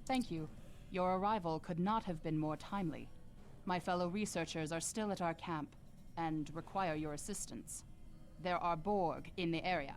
Thank you. Your arrival could not have been more timely. My fellow researchers are still at our camp, and require your assistance. There are Borg in the area.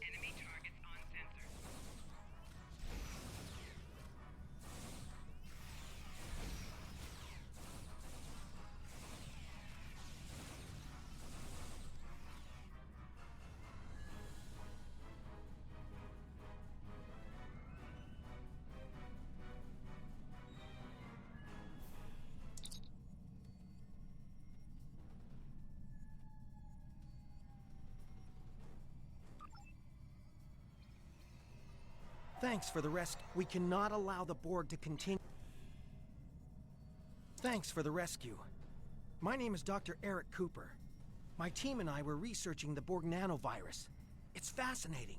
Enemy targets on sensor. Thanks for the rescue. We cannot allow the Borg to continue. Thanks for the rescue. My name is Dr. Eric Cooper. My team and I were researching the Borg nanovirus. It's fascinating.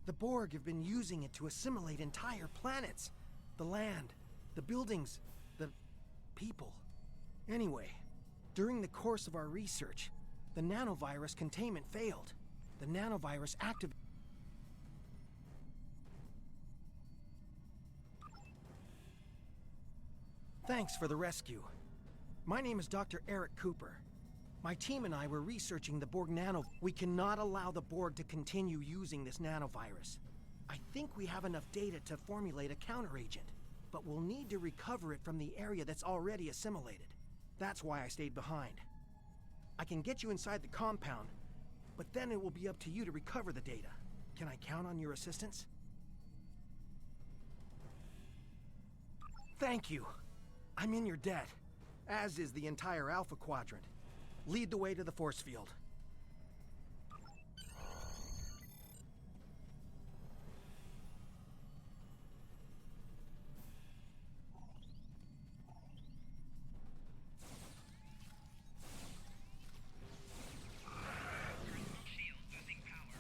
The Borg have been using it to assimilate entire planets. The land, the buildings, the people. Anyway, during the course of our research, the nanovirus containment failed. The nanovirus activated. Thanks for the rescue. My name is Dr. Eric Cooper. My team and I were researching the Borg nano. We cannot allow the Borg to continue using this nanovirus. I think we have enough data to formulate a counteragent, but we'll need to recover it from the area that's already assimilated. That's why I stayed behind. I can get you inside the compound, but then it will be up to you to recover the data. Can I count on your assistance? Thank you. I'm in your debt, as is the entire Alpha Quadrant. Lead the way to the force field. Shield losing power.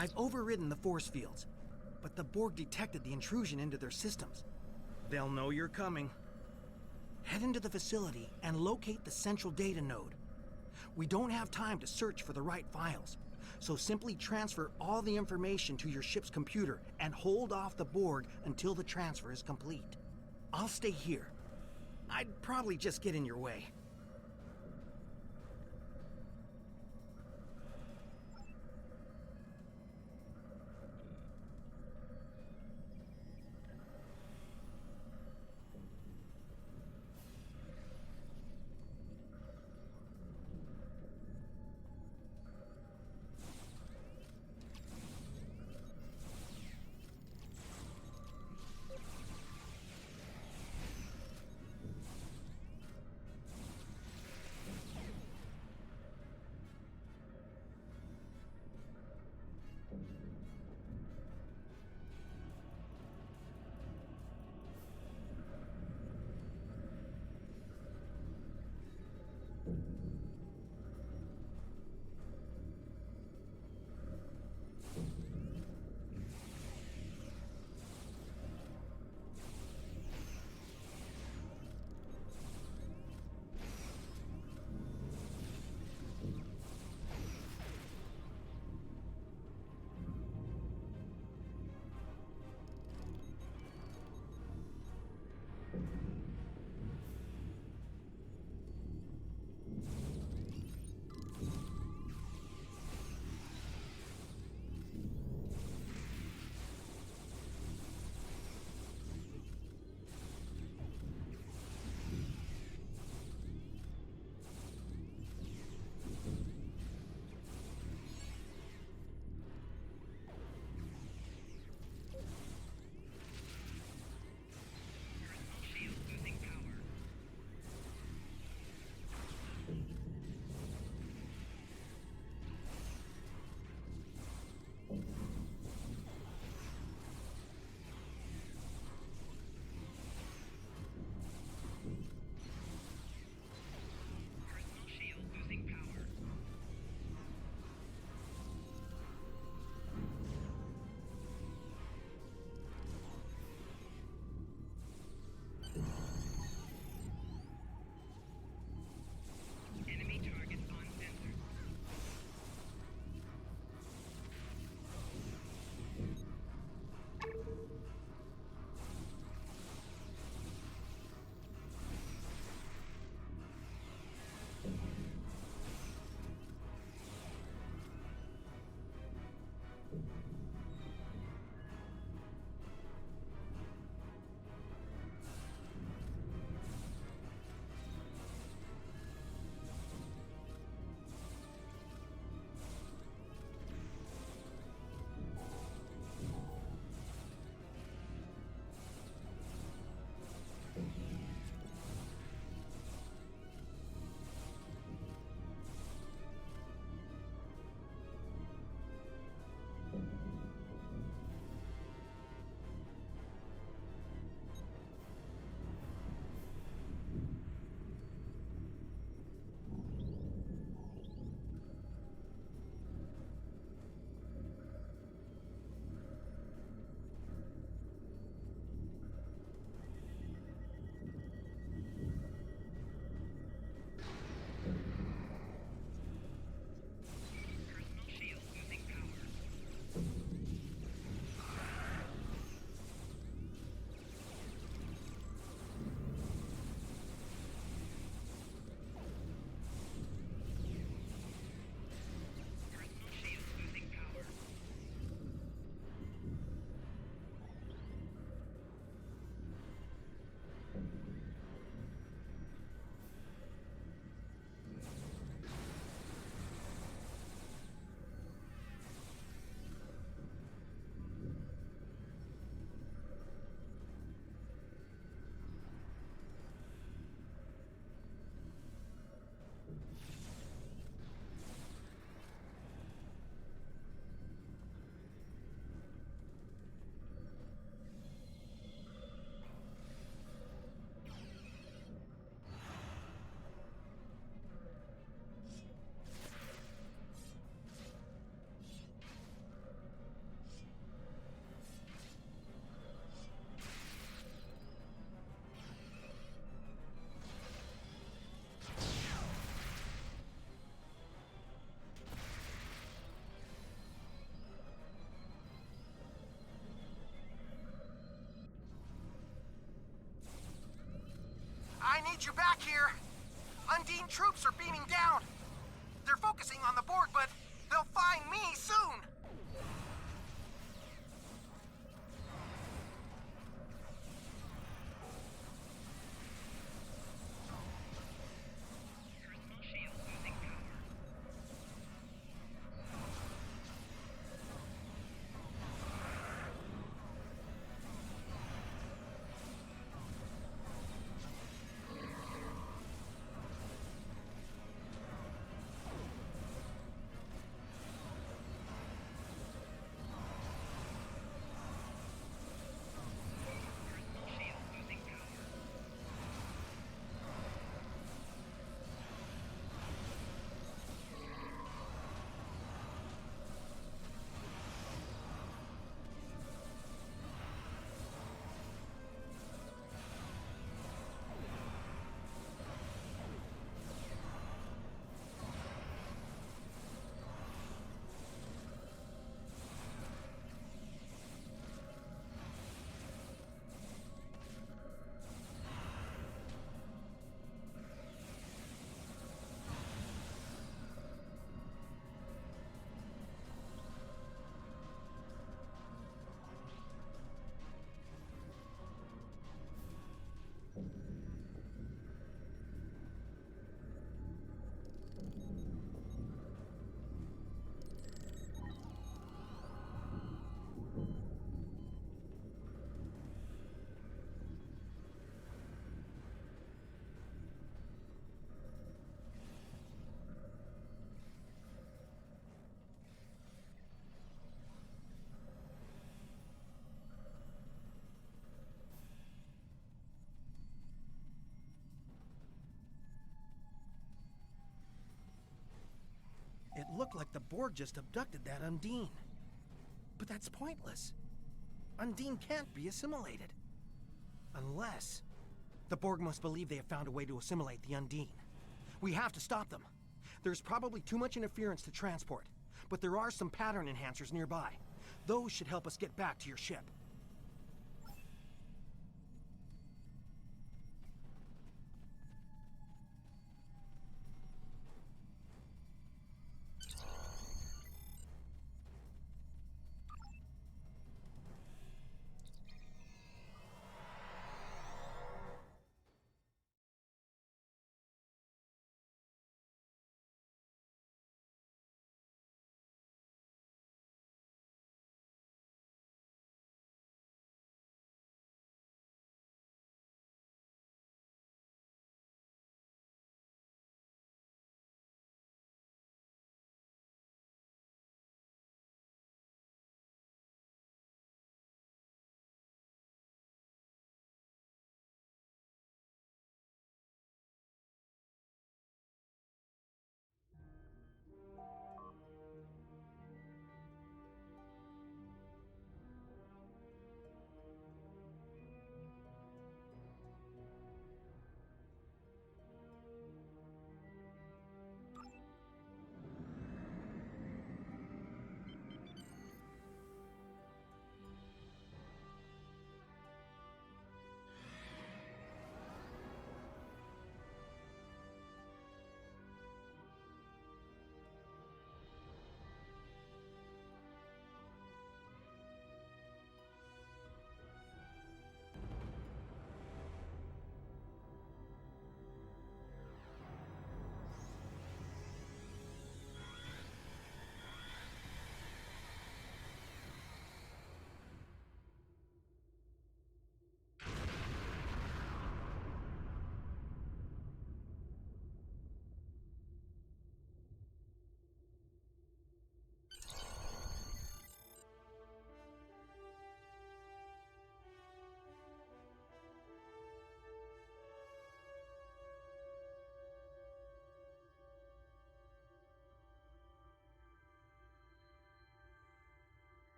I've overridden the force fields, but the Borg detected the intrusion into their systems. They'll know you're coming. Head into the facility and locate the central data node. We don't have time to search for the right files, so simply transfer all the information to your ship's computer and hold off the Borg until the transfer is complete. I'll stay here. I'd probably just get in your way. I need you back here. Undine troops are beaming down. They're focusing on the Borg, but they'll find me soon. Personal shield losing power. Personal shield losing power. It looked like the Borg just abducted that Undine. But that's pointless. Undine can't be assimilated. Unless... the Borg must believe they have found a way to assimilate the Undine. We have to stop them. There's probably too much interference to transport, but there are some pattern enhancers nearby. Those should help us get back to your ship.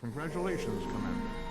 Congratulations, Commander.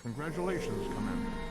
Congratulations, Commander.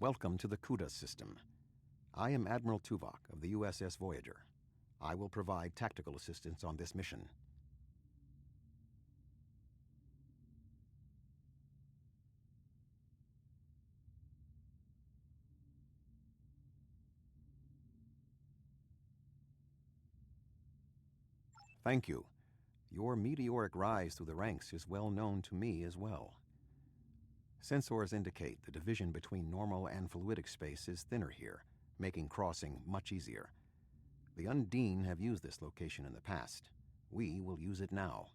Welcome to the CUDA system. I am Admiral Tuvok of the USS Voyager. I will provide tactical assistance on this mission. Thank you. Your meteoric rise through the ranks is well known to me as well. Sensors indicate the division between normal and fluidic space is thinner here, making crossing much easier. The Undine have used this location in the past. We will use it now.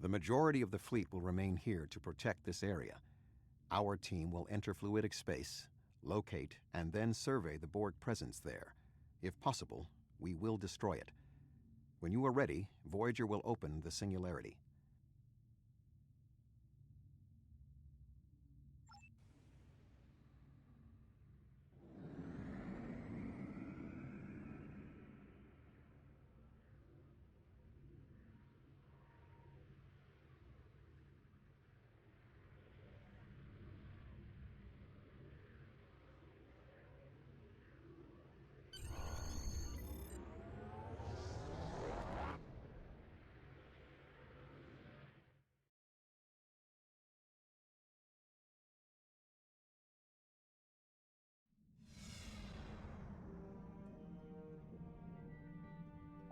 The majority of the fleet will remain here to protect this area. Our team will enter fluidic space, locate, and then survey the Borg presence there. If possible, we will destroy it. When you are ready, Voyager will open the singularity.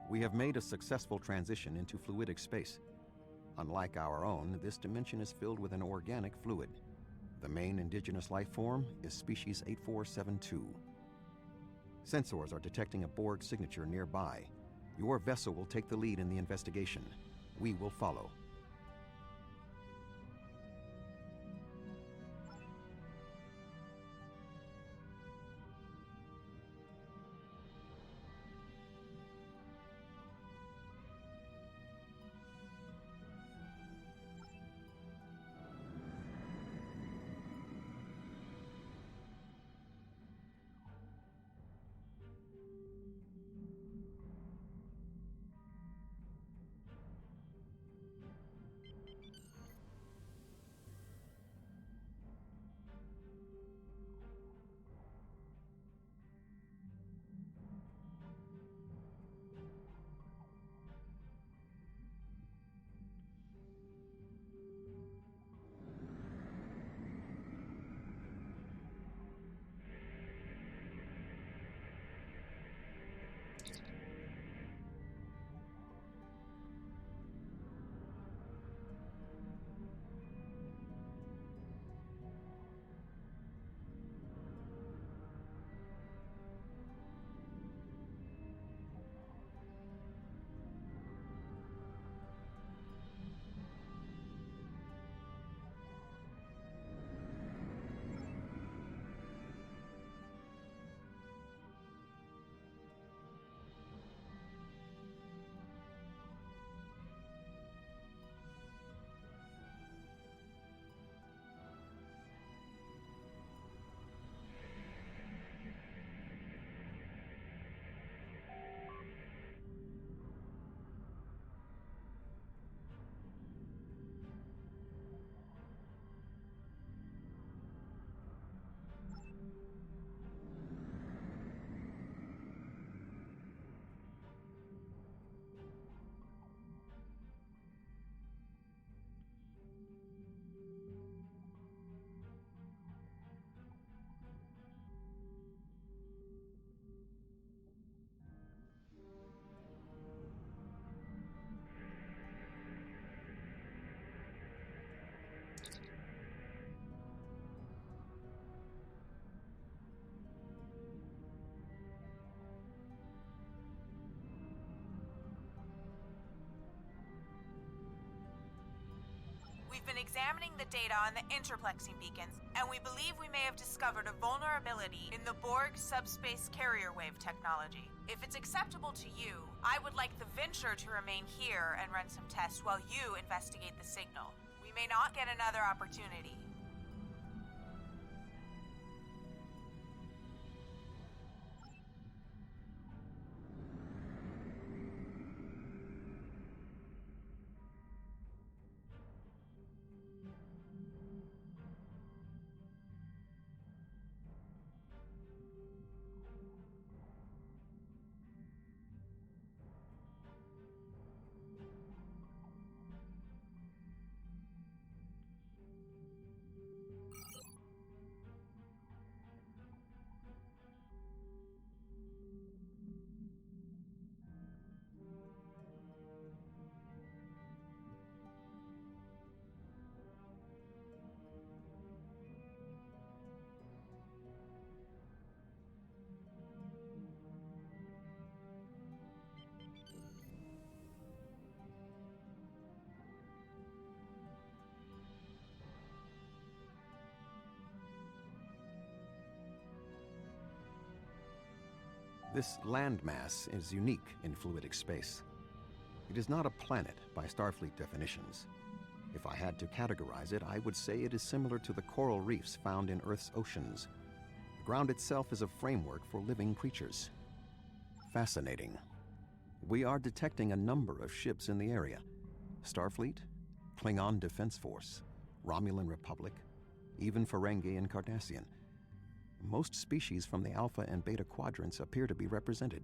We have made a successful transition into fluidic space. Unlike our own, this dimension is filled with an organic fluid. The main indigenous life form is species 8472. Sensors are detecting a Borg signature nearby. Your vessel will take the lead in the investigation. We will follow. We've been examining the data on the interplexing beacons, and we believe we may have discovered a vulnerability in the Borg subspace carrier wave technology. If it's acceptable to you, I would like the Venture to remain here and run some tests while you investigate the signal. We may not get another opportunity. This landmass is unique in fluidic space. It is not a planet by Starfleet definitions. If I had to categorize it, I would say it is similar to the coral reefs found in Earth's oceans. The ground itself is a framework for living creatures. Fascinating. We are detecting a number of ships in the area. Starfleet, Klingon Defense Force, Romulan Republic, even Ferengi and Cardassian. Most species from the Alpha and Beta quadrants appear to be represented.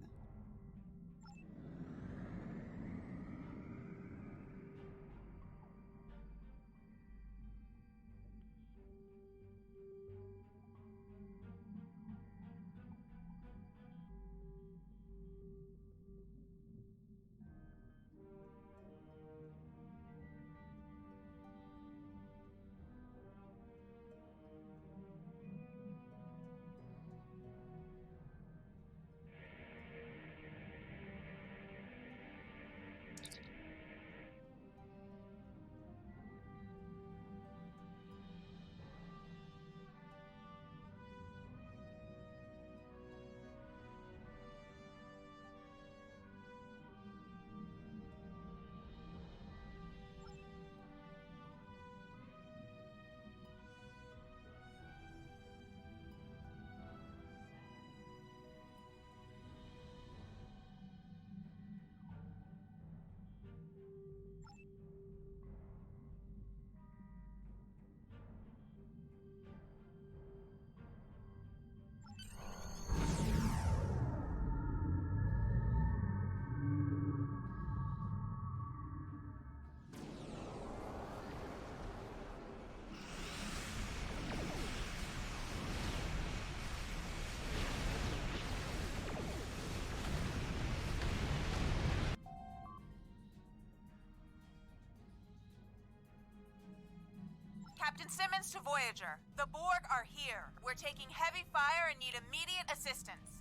Captain Simmons to Voyager. The Borg are here. We're taking heavy fire and need immediate assistance.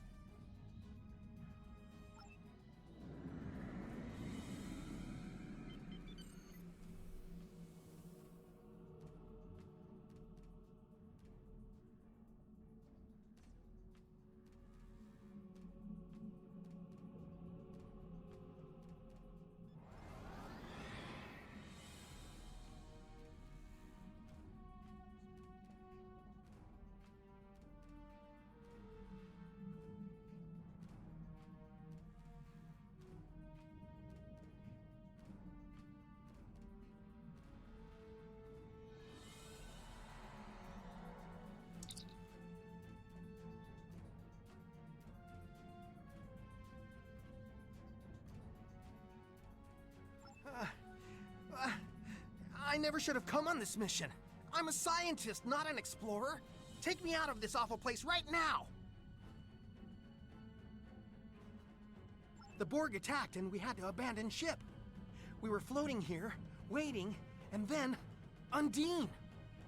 I never should have come on this mission. I'm a scientist, not an explorer. Take me out of this awful place right now! The Borg attacked and we had to abandon ship. We were floating here, waiting, and then Undine.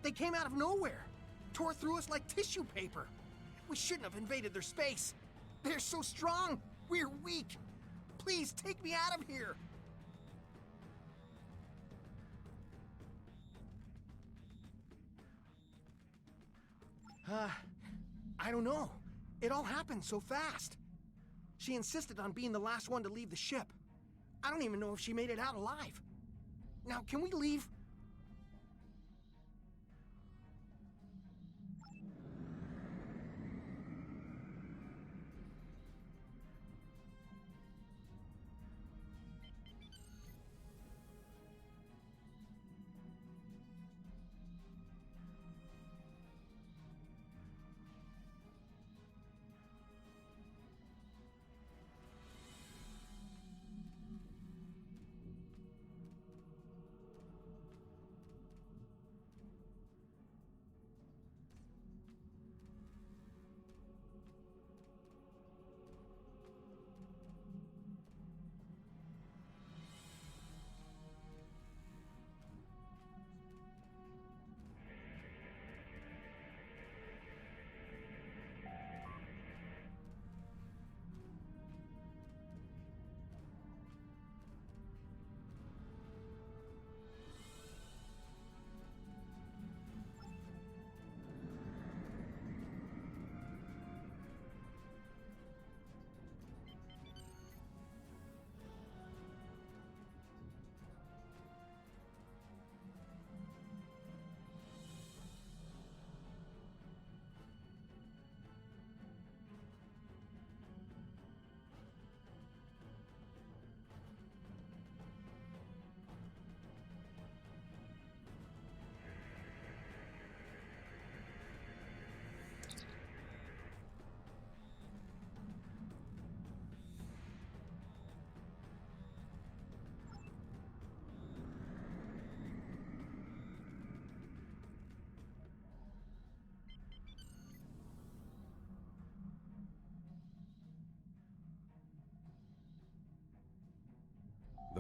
They came out of nowhere, tore through us like tissue paper. We shouldn't have invaded their space. They're so strong, we're weak. Please take me out of here. I don't know. It all happened so fast. She insisted on being the last one to leave the ship. I don't even know if she made it out alive. Now, can we leave?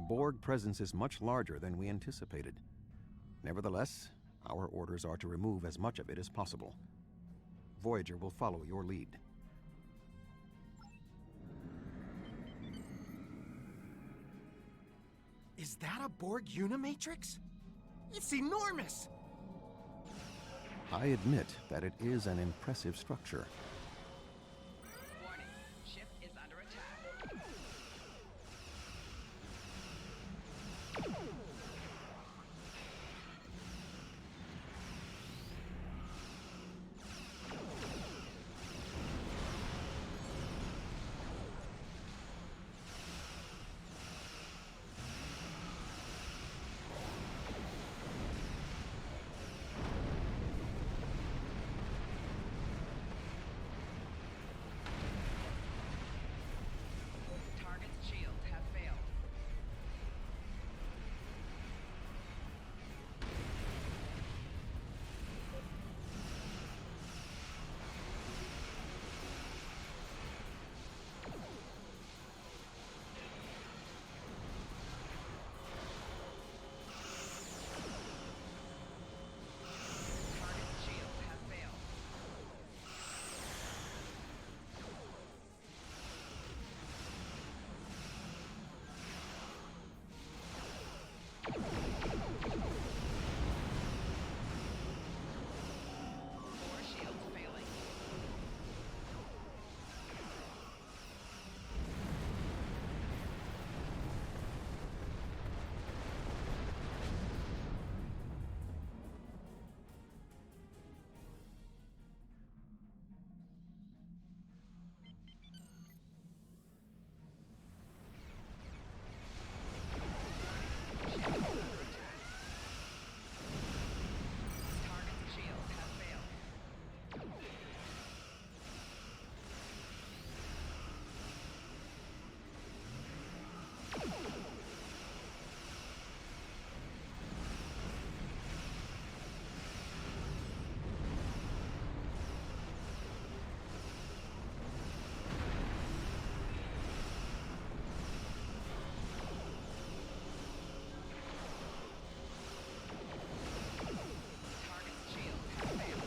Borg presence is much larger than we anticipated. Nevertheless, our orders are to remove as much of it as possible. Voyager will follow your lead. Is that a Borg Unimatrix? It's enormous! I admit that it is an impressive structure. Warning. Ship is under attack. Target's shields have failed. Target's shields have failed. Four shields failing. Ship is under attack. Target's shields have failed. Target's shields have failed.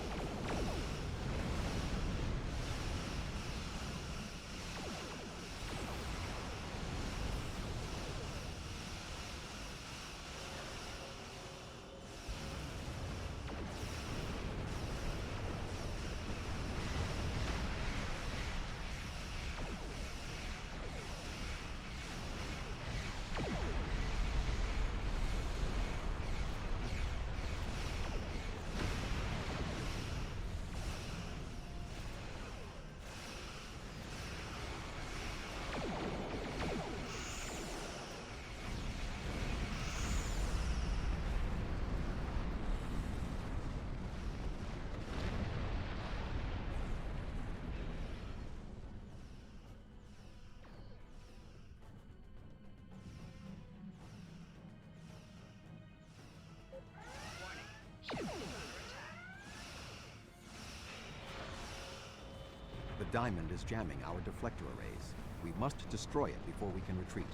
Warning. Ship is under attack. The diamond is jamming our deflector arrays. We must destroy it before we can retreat.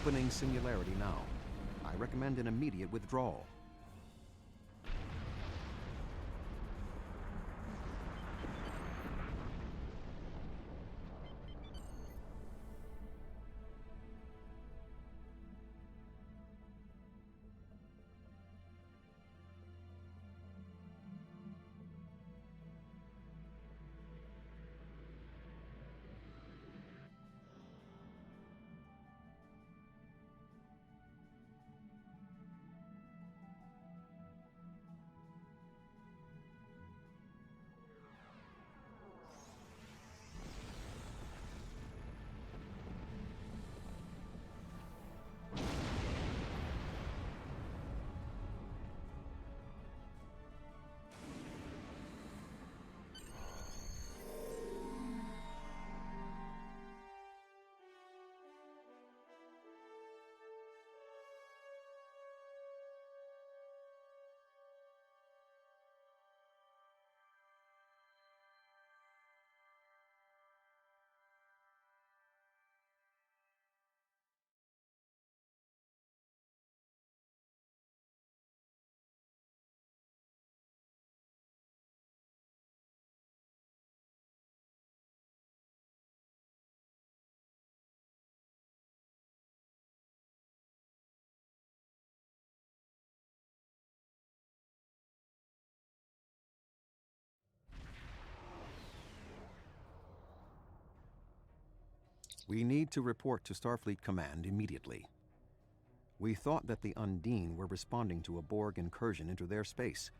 opening singularity now. I recommend an immediate withdrawal. We need to report to Starfleet Command immediately. We thought that the Undine were responding to a Borg incursion into their space,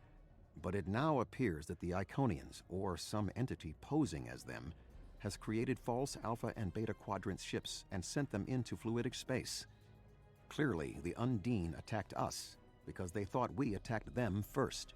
but it now appears that the Iconians, or some entity posing as them, has created false Alpha and Beta Quadrant ships and sent them into fluidic space. Clearly, the Undine attacked us because they thought we attacked them first.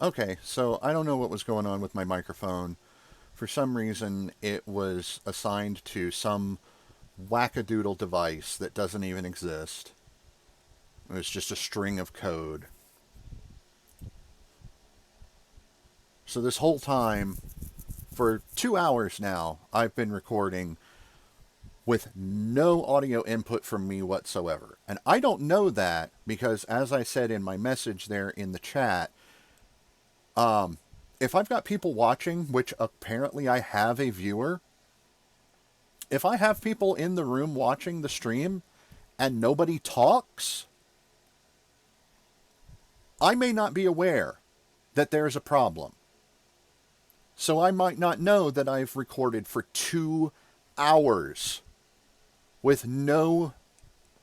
Okay, so I don't know what was going on with my microphone. For some reason, it was assigned to some wackadoodle device that doesn't even exist. It was just a string of code. So this whole time, for 2 hours now, I've been recording with no audio input from me whatsoever. And I don't know that because, as I said in my message there in the chat, if I've got people watching, which apparently I have a viewer, if I have people in the room watching the stream and nobody talks, I may not be aware that there's a problem. So I might not know that I've recorded for 2 hours with no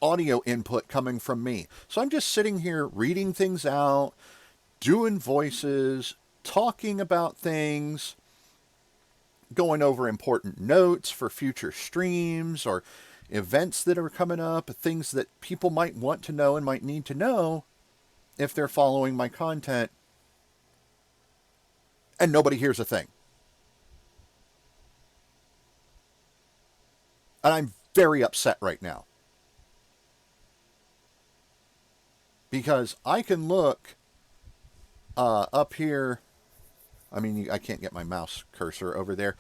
audio input coming from me. So I'm just sitting here reading things out, doing voices, talking about things, going over important notes for future streams or events that are coming up, things that people might want to know and might need to know if they're following my content, and nobody hears a thing. And I'm very upset right now. Because I can look up here. I mean, I can't get my mouse cursor over there.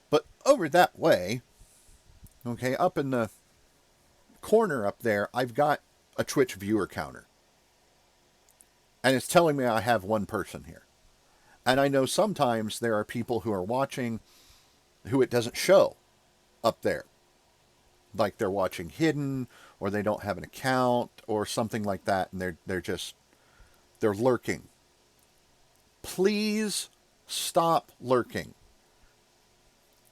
But over that way, okay, up in the corner up there, I've got a Twitch viewer counter. And it's telling me I have one person here. And I know sometimes there are people who are watching who it doesn't show up there. Like they're watching hidden, or they don't have an account, or something like that, and they're lurking. Please stop lurking.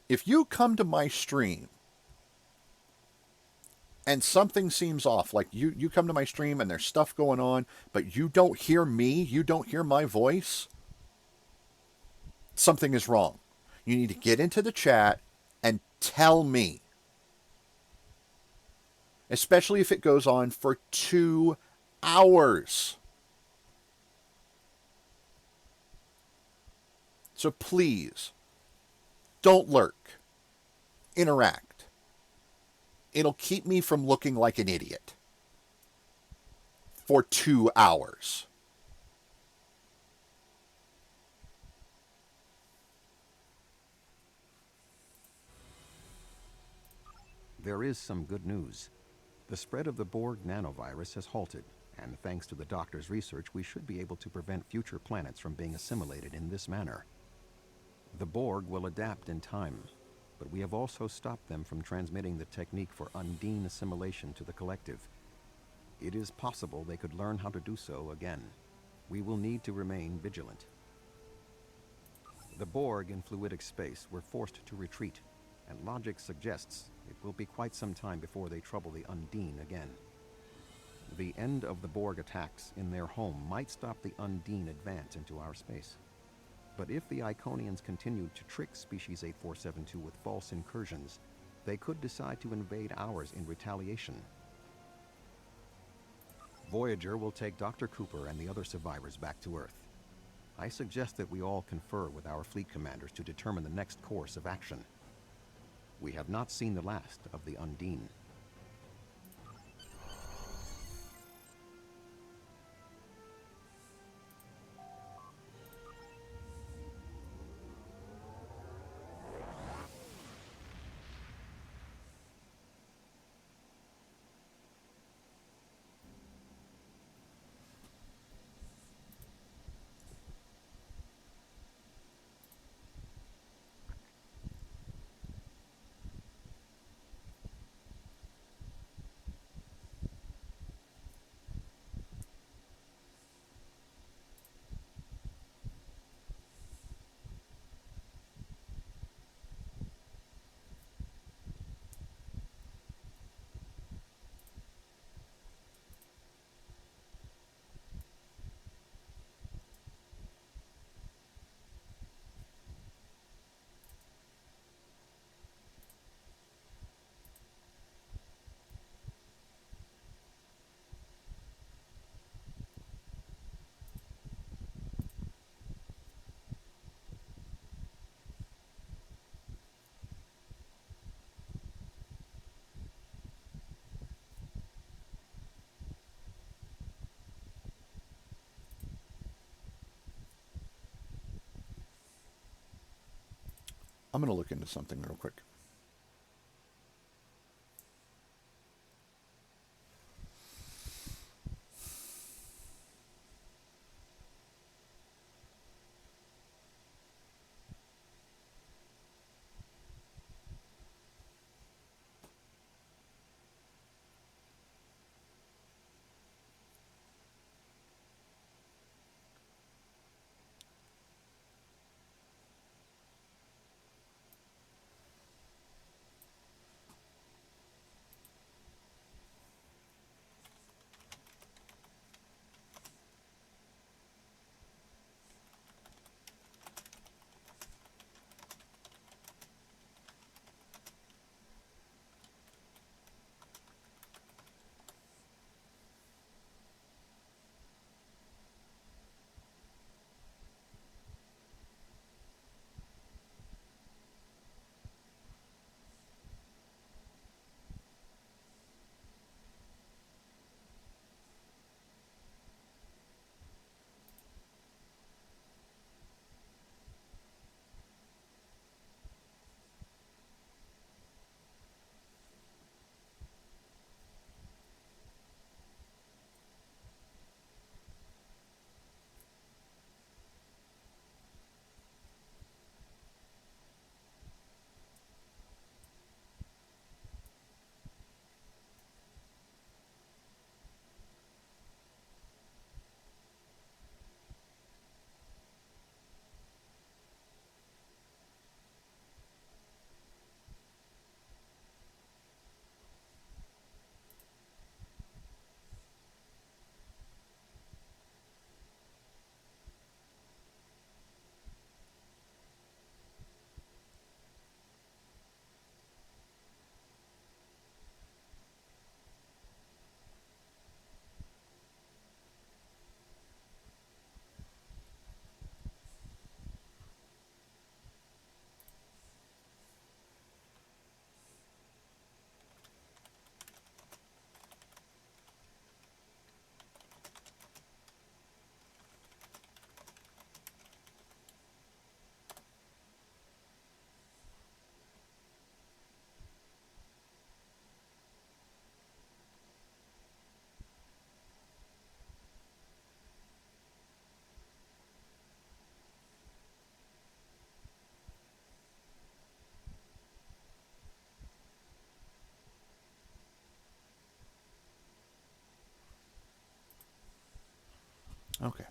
If you come to my stream and something seems off, like you come to my stream and there's stuff going on, but you don't hear me, you don't hear my voice, something is wrong. You need to get into the chat and tell me. Especially if it goes on for 2 hours. So please, don't lurk. Interact. It'll keep me from looking like an idiot. For 2 hours. There is some good news. The spread of the Borg nanovirus has halted, and thanks to the doctor's research, we should be able to prevent future planets from being assimilated in this manner. The Borg will adapt in time, but we have also stopped them from transmitting the technique for Undine assimilation to the collective. It is possible they could learn how to do so again. We will need to remain vigilant. The Borg in fluidic space were forced to retreat, and logic suggests it will be quite some time before they trouble the Undine again. The end of the Borg attacks in their home might stop the Undine advance into our space. But if the Iconians continued to trick Species 8472 with false incursions, they could decide to invade ours in retaliation. Voyager will take Dr. Cooper and the other survivors back to Earth. I suggest that we all confer with our fleet commanders to determine the next course of action. We have not seen the last of the Undine. I'm going to look into something real quick. Okay.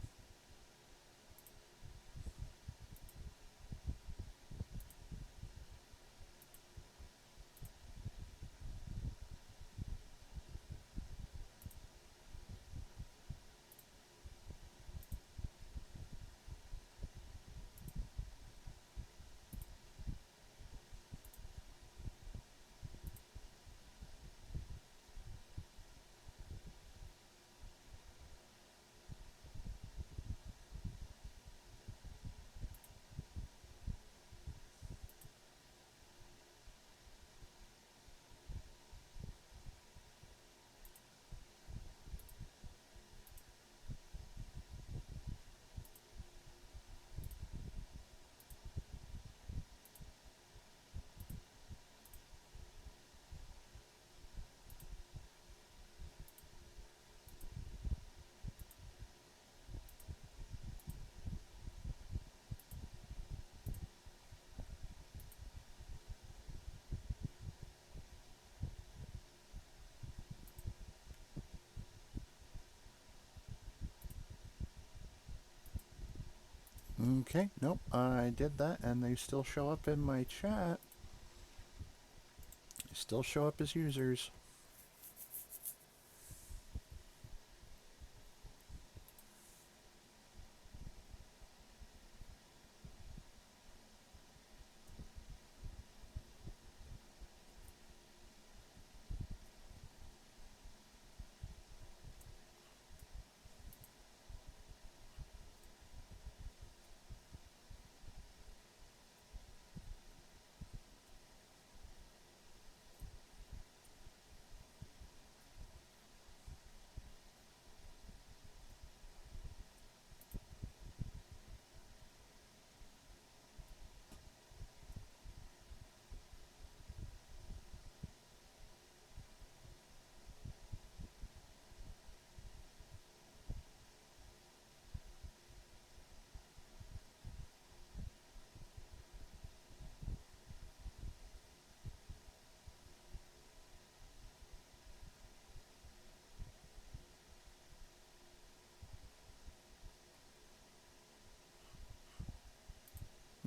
Okay, nope, I did that, and they still show up in my chat. They still show up as users.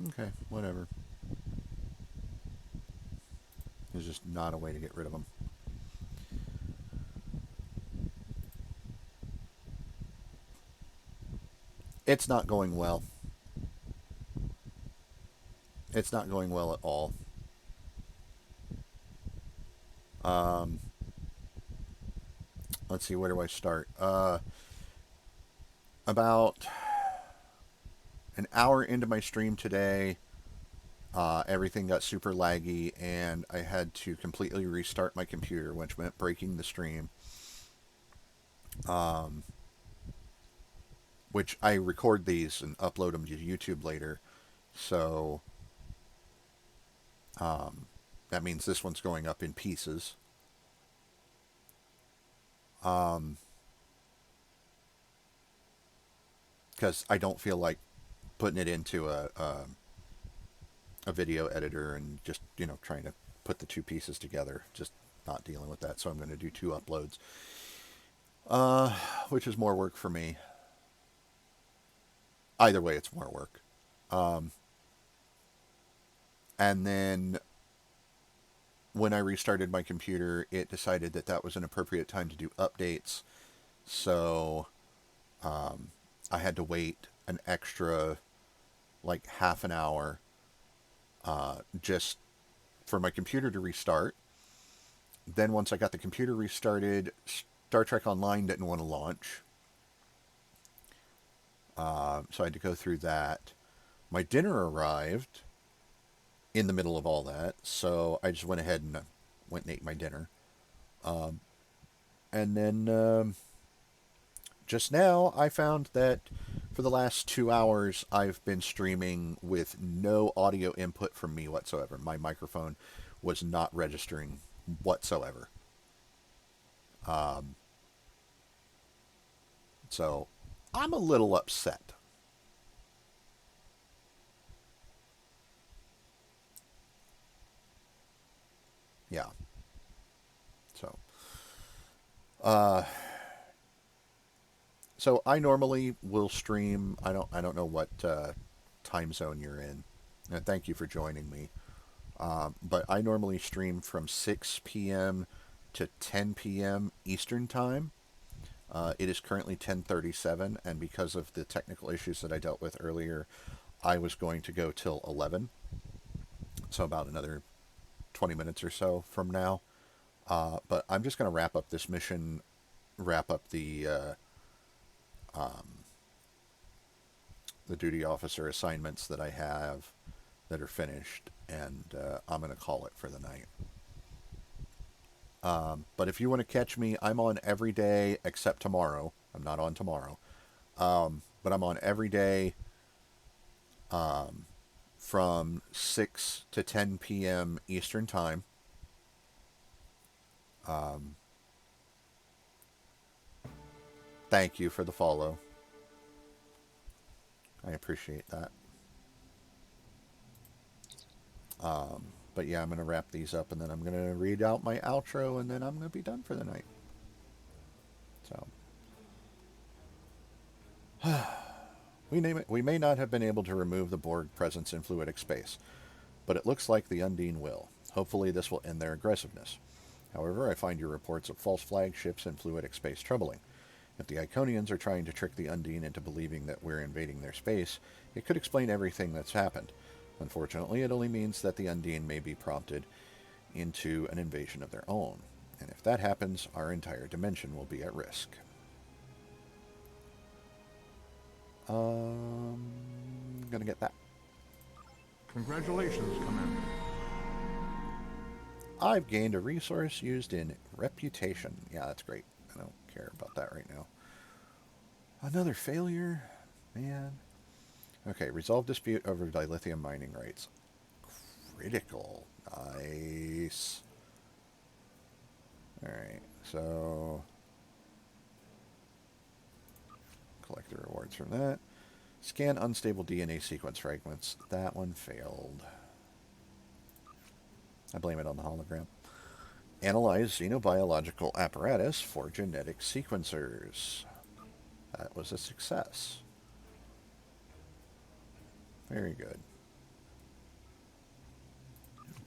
Okay, whatever. There's just not a way to get rid of them. It's not going well. It's not going well at all. Let's see, where do I start? About an hour into my stream today, everything got super laggy, and I had to completely restart my computer, which meant breaking the stream. Which I record these and upload them to YouTube later, so that means this one's going up in pieces. Because I don't feel like putting it into a video editor and just, you know, trying to put the two pieces together. Just not dealing with that, so I'm going to do 2 uploads, which is more work for me. Either way, it's more work. And then when I restarted my computer, it decided that that was an appropriate time to do updates. So I had to wait an extra, like, half an hour just for my computer to restart. Then once I got the computer restarted, Star Trek Online didn't want to launch. So I had to go through that. My dinner arrived in the middle of all that, so I just went ahead and went and ate my dinner. And then just now I found that for the last 2 hours I've been streaming with no audio input from me whatsoever. My microphone was not registering whatsoever. So I'm a little upset. Yeah. So I normally will stream. I don't know what time zone you're in. And thank you for joining me. But I normally stream from 6 p.m. to 10 p.m. Eastern Time. It is currently 10:37, and because of the technical issues that I dealt with earlier, I was going to go till 11. So about another 20 minutes or so from now. But I'm just going to wrap up this mission, wrap up the duty officer assignments that I have that are finished, and I'm going to call it for the night. But if you want to catch me, I'm on every day except tomorrow. I'm not on tomorrow. But I'm on every day from 6 to 10 p.m. Eastern Time. Thank you for the follow. I appreciate that. But yeah, I'm going to wrap these up, and then I'm going to read out my outro, and then I'm going to be done for the night. So, we may not have been able to remove the Borg presence in fluidic space, but it looks like the Undine will. Hopefully this will end their aggressiveness. However, I find your reports of false flagships in fluidic space troubling. If the Iconians are trying to trick the Undine into believing that we're invading their space, it could explain everything that's happened. Unfortunately, it only means that the Undine may be prompted into an invasion of their own. And if that happens, our entire dimension will be at risk. Gonna get that. Congratulations, Commander. I've gained a resource used in reputation. Yeah, that's great. I don't care about that right now. Another failure? Man. Okay, resolve dispute over dilithium mining rights. Critical. Nice. Alright, so... collect the rewards from that. Scan unstable DNA sequence fragments. That one failed. I blame it on the hologram. Analyze xenobiological apparatus for genetic sequencers. That was a success. Very good.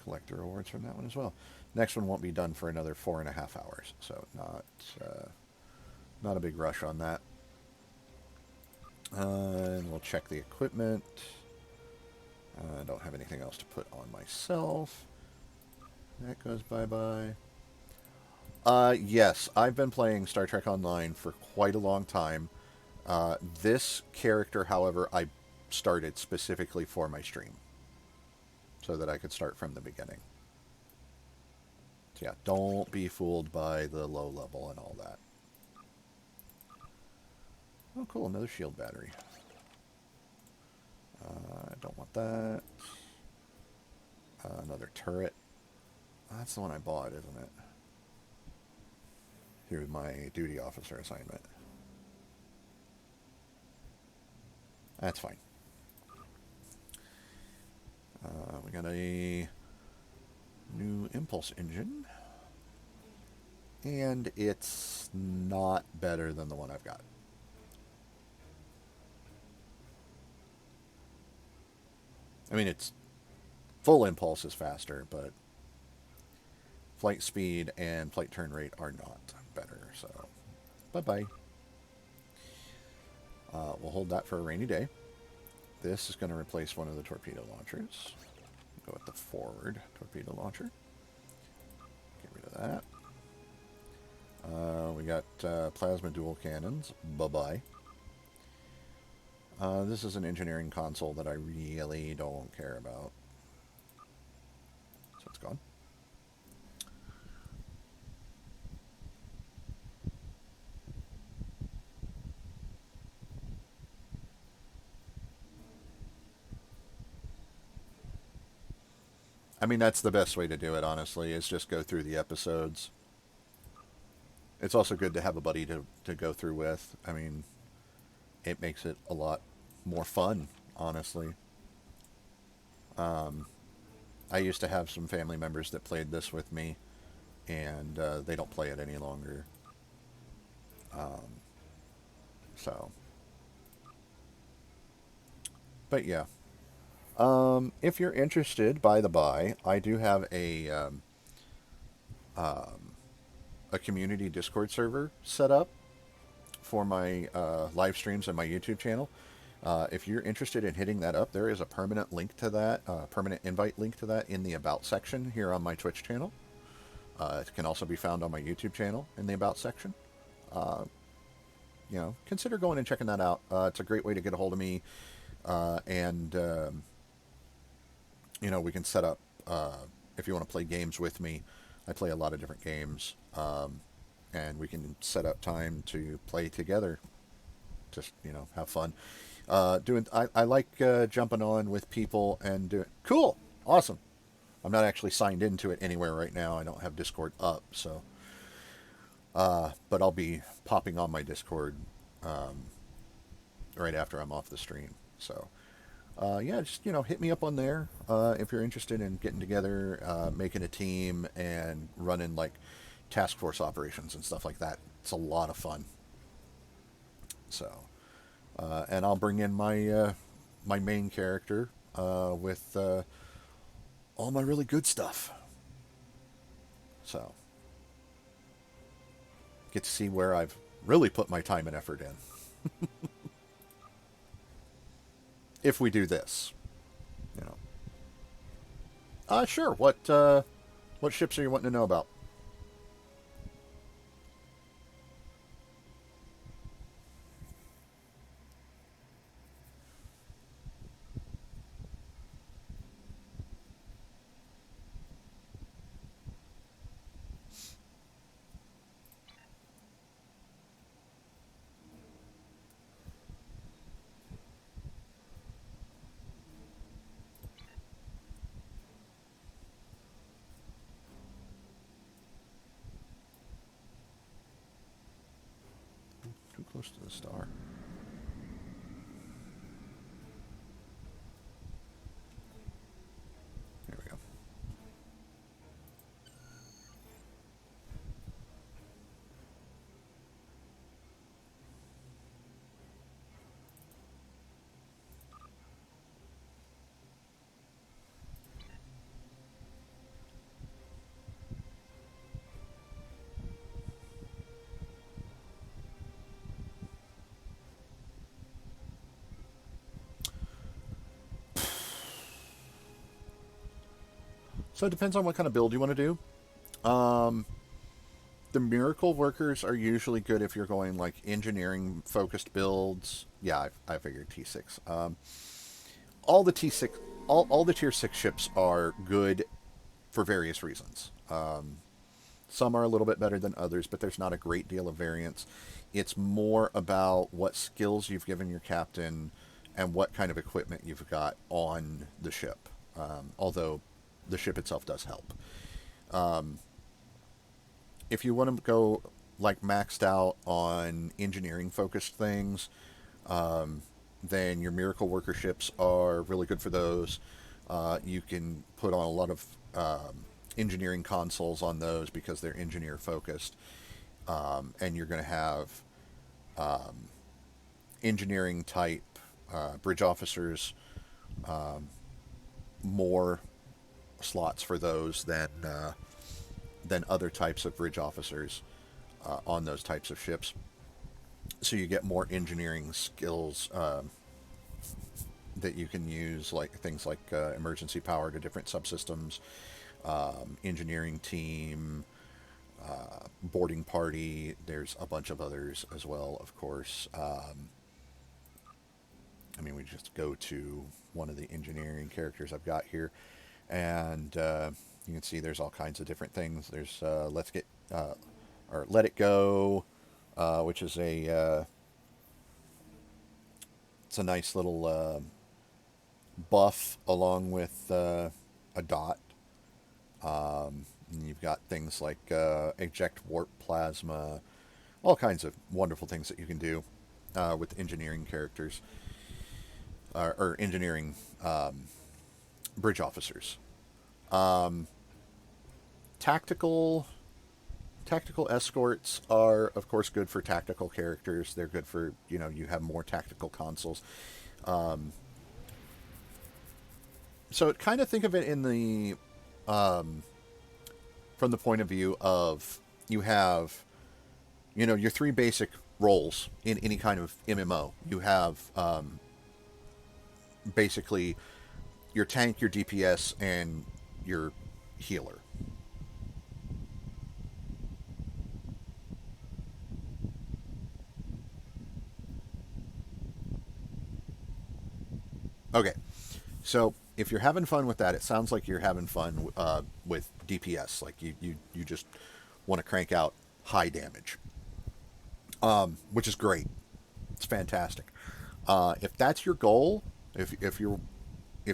collect the rewards from that one as well. Next one won't be done for another 4.5 hours, so not a big rush on that. And we'll check the equipment. I don't have anything else to put on myself. That goes bye-bye. Yes, I've been playing Star Trek Online for quite a long time. This character, however, I started specifically for my stream, so that I could start from the beginning. So yeah, don't be fooled by the low level and all that. Oh, cool, another shield battery. I don't want that. Another turret. That's the one I bought, isn't it? Here's my duty officer assignment. That's fine. We got a new impulse engine. And it's not better than the one I've got. I mean, it's full impulse is faster, but flight speed and flight turn rate are not better. So, bye-bye. We'll hold that for a rainy day. This is going to replace one of the torpedo launchers. Go with the forward torpedo launcher. Get rid of that. We got plasma dual cannons. Bye-bye. This is an engineering console that I really don't care about. So it's gone. I mean, that's the best way to do it, honestly, is just go through the episodes. It's also good to have a buddy to go through with. I mean, it makes it a lot more fun, honestly. I used to have some family members that played this with me, and they don't play it any longer. But yeah. If you're interested, by the by, I do have a community Discord server set up for my live streams and my YouTube channel. If you're interested in hitting that up, there is a permanent link to that, permanent invite link to that in the About section here on my Twitch channel. It can also be found on my YouTube channel in the About section. Consider going and checking that out. It's a great way to get a hold of me, and we can set up, if you want to play games with me. I play a lot of different games, and we can set up time to play together. Just, have fun. I like jumping on with people and doing... Cool! Awesome! I'm not actually signed into it anywhere right now. I don't have Discord up, so... but I'll be popping on my Discord right after I'm off the stream. So, just, hit me up on there if you're interested in getting together, making a team, and running, like, task force operations and stuff like that. It's a lot of fun. So... and I'll bring in my my main character with all my really good stuff. So, get to see where I've really put my time and effort in. If we do this, Sure. What ships are you wanting to know about? Too close to the star. There we go. So it depends on what kind of build you want to do. The miracle workers are usually good if you're going like engineering focused builds. Yeah, I figured T6. All the T6, all the tier 6 ships are good for various reasons. Some are a little bit better than others, but there's not a great deal of variance. It's more about what skills you've given your captain and what kind of equipment you've got on the ship. Although the ship itself does help. If you want to go like maxed out on engineering focused things, then your miracle worker ships are really good for those. You can put on a lot of engineering consoles on those because they're engineer focused, and you're going to have engineering type bridge officers, more slots for those than other types of bridge officers on those types of ships. So you get more engineering skills that you can use, like things like emergency power to different subsystems, engineering team, boarding party. There's a bunch of others as well, of course. I mean, we just go to one of the engineering characters I've got here, and you can see there's all kinds of different things. There's Let It Go, which is it's a nice little buff along with a dot. And you've got things like eject warp plasma, all kinds of wonderful things that you can do with engineering characters or engineering bridge officers. Tactical escorts are, of course, good for tactical characters. They're good for, you have more tactical consoles. So kind of think of it in the from the point of view of you have, your three basic roles in any kind of MMO. You have basically your tank, your DPS, and your healer. Okay, so if you're having fun with that, it sounds like you're having fun with DPS. Like you just want to crank out high damage, which is great. It's fantastic. If that's your goal, if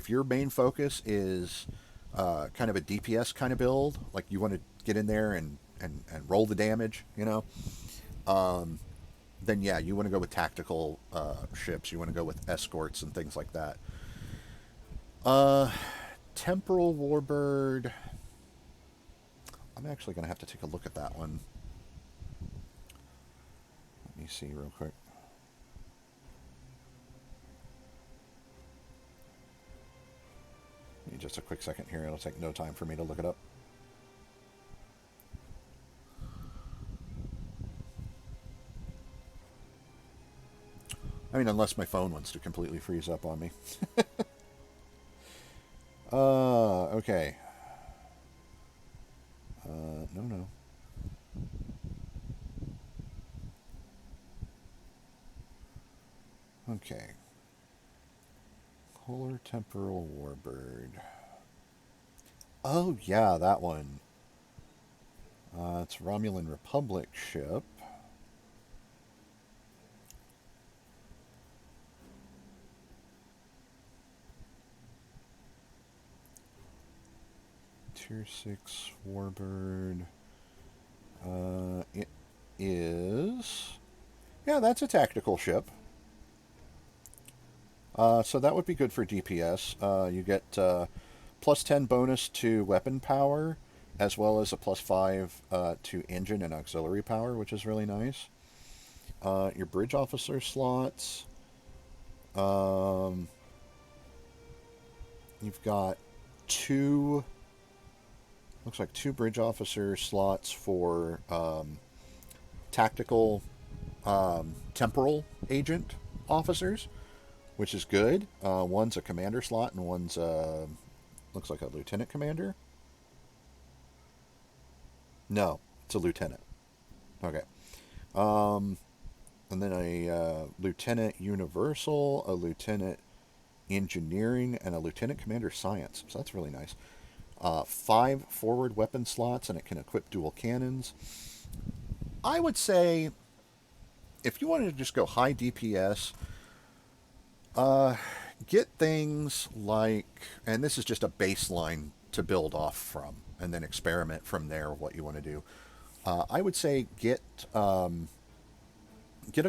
your main focus is kind of a DPS kind of build, like you want to get in there and roll the damage, then yeah, you want to go with tactical ships. You want to go with escorts and things like that. Temporal Warbird. I'm actually going to have to take a look at that one. Let me see real quick. Give me just a quick second here. It'll take no time for me to look it up. I mean, unless my phone wants to completely freeze up on me. Okay. No. Okay. Polar Temporal Warbird. Oh, yeah, that one. It's a Romulan Republic ship. Tier 6 Warbird. It is... Yeah, that's a tactical ship. So that would be good for DPS. You get plus 10 bonus to weapon power, as well as a plus 5 to engine and auxiliary power, which is really nice. Your bridge officer slots. You've got looks like two bridge officer slots for tactical temporal agent officers, which is good. One's a commander slot and one's looks like a lieutenant commander. No, it's a lieutenant. Okay. And then a lieutenant universal, a lieutenant engineering, and a lieutenant commander science. So that's really nice. 5 forward weapon slots, and it can equip dual cannons. I would say, if you wanted to just go high DPS, get things like, and this is just a baseline to build off from, and then experiment from there what you want to do. I would say get a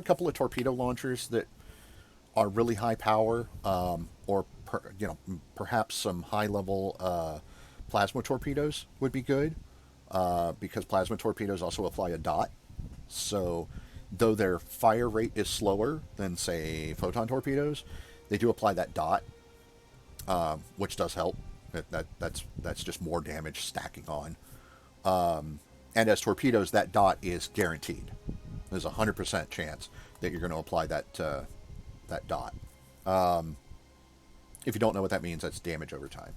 couple of torpedo launchers that are really high power, or perhaps some high level plasma torpedoes would be good, because plasma torpedoes also apply a dot. So, though their fire rate is slower than, say, photon torpedoes, they do apply that dot, which does help. That's just more damage stacking on. And as torpedoes, that dot is guaranteed. There's a 100% chance that you're going to apply that dot. If you don't know what that means, that's damage over time.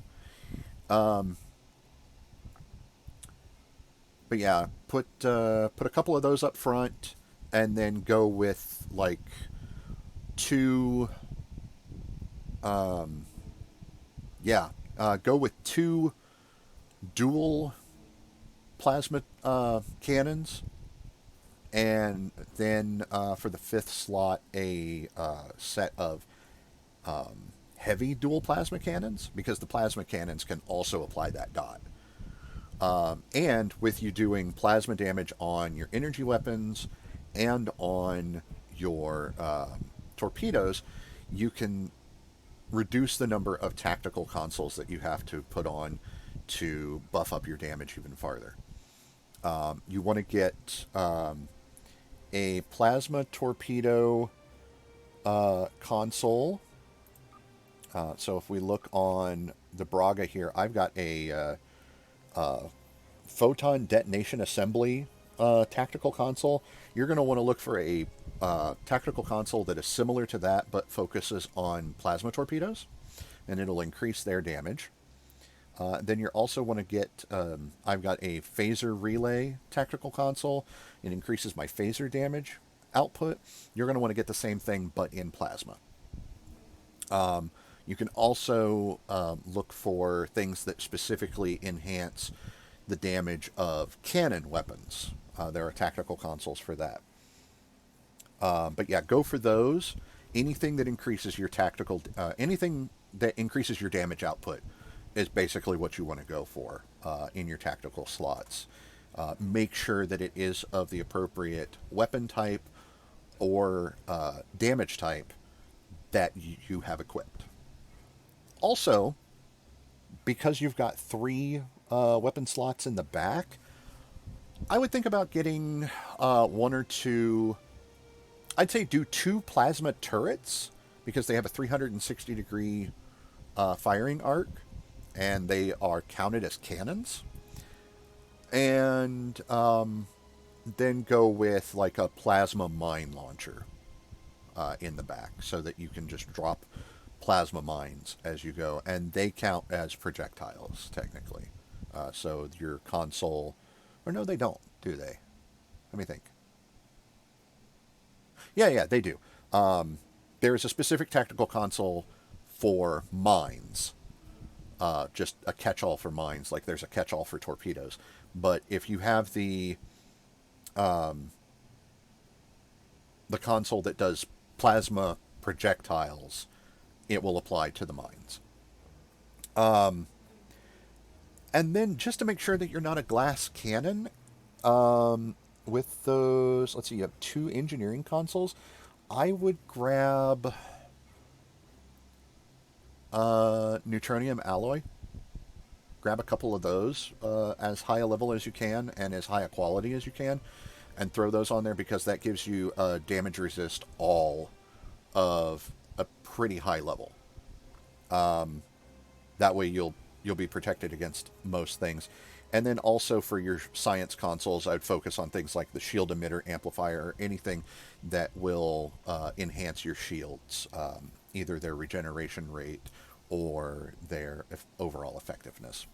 But yeah, put a couple of those up front, and then go with like 2. Go with 2 dual plasma cannons, and then for the 5th slot a set of heavy dual plasma cannons, because the plasma cannons can also apply that dot. And with you doing plasma damage on your energy weapons and on your torpedoes, you can reduce the number of tactical consoles that you have to put on to buff up your damage even farther. You want to get a plasma torpedo console. So if we look on the Braga here, I've got a photon detonation assembly tactical console. You're going to want to look for a tactical console that is similar to that, but focuses on plasma torpedoes, and it'll increase their damage. Then you also want to get, I've got a phaser relay tactical console. It increases my phaser damage output. You're going to want to get the same thing, but in plasma. You can also look for things that specifically enhance the damage of cannon weapons. There are tactical consoles for that. But yeah, go for those. Anything that increases your anything that increases your damage output is basically what you want to go for in your tactical slots. Make sure that it is of the appropriate weapon type or damage type that you have equipped. Also, because you've got 3 weapon slots in the back, I would think about getting 1 or 2... I'd say do 2 plasma turrets, because they have a 360-degree firing arc, and they are counted as cannons. And then go with like a plasma mine launcher in the back, so that you can just drop plasma mines as you go, and they count as projectiles technically. So your console, or no, they don't, do they? Let me think. Yeah, they do. There is a specific tactical console for mines. Just a catch-all for mines, like there's a catch-all for torpedoes. But if you have the console that does plasma projectiles, it will apply to the mines. And then just to make sure that you're not a glass cannon, with those, let's see, you have 2 engineering consoles. I would grab neutronium alloy. Grab a couple of those as high a level as you can and as high a quality as you can, and throw those on there, because that gives you damage resist all of a pretty high level. That way you'll be protected against most things. And then also for your science consoles, I'd focus on things like the shield emitter amplifier, anything that will enhance your shields, either their regeneration rate or their overall effectiveness.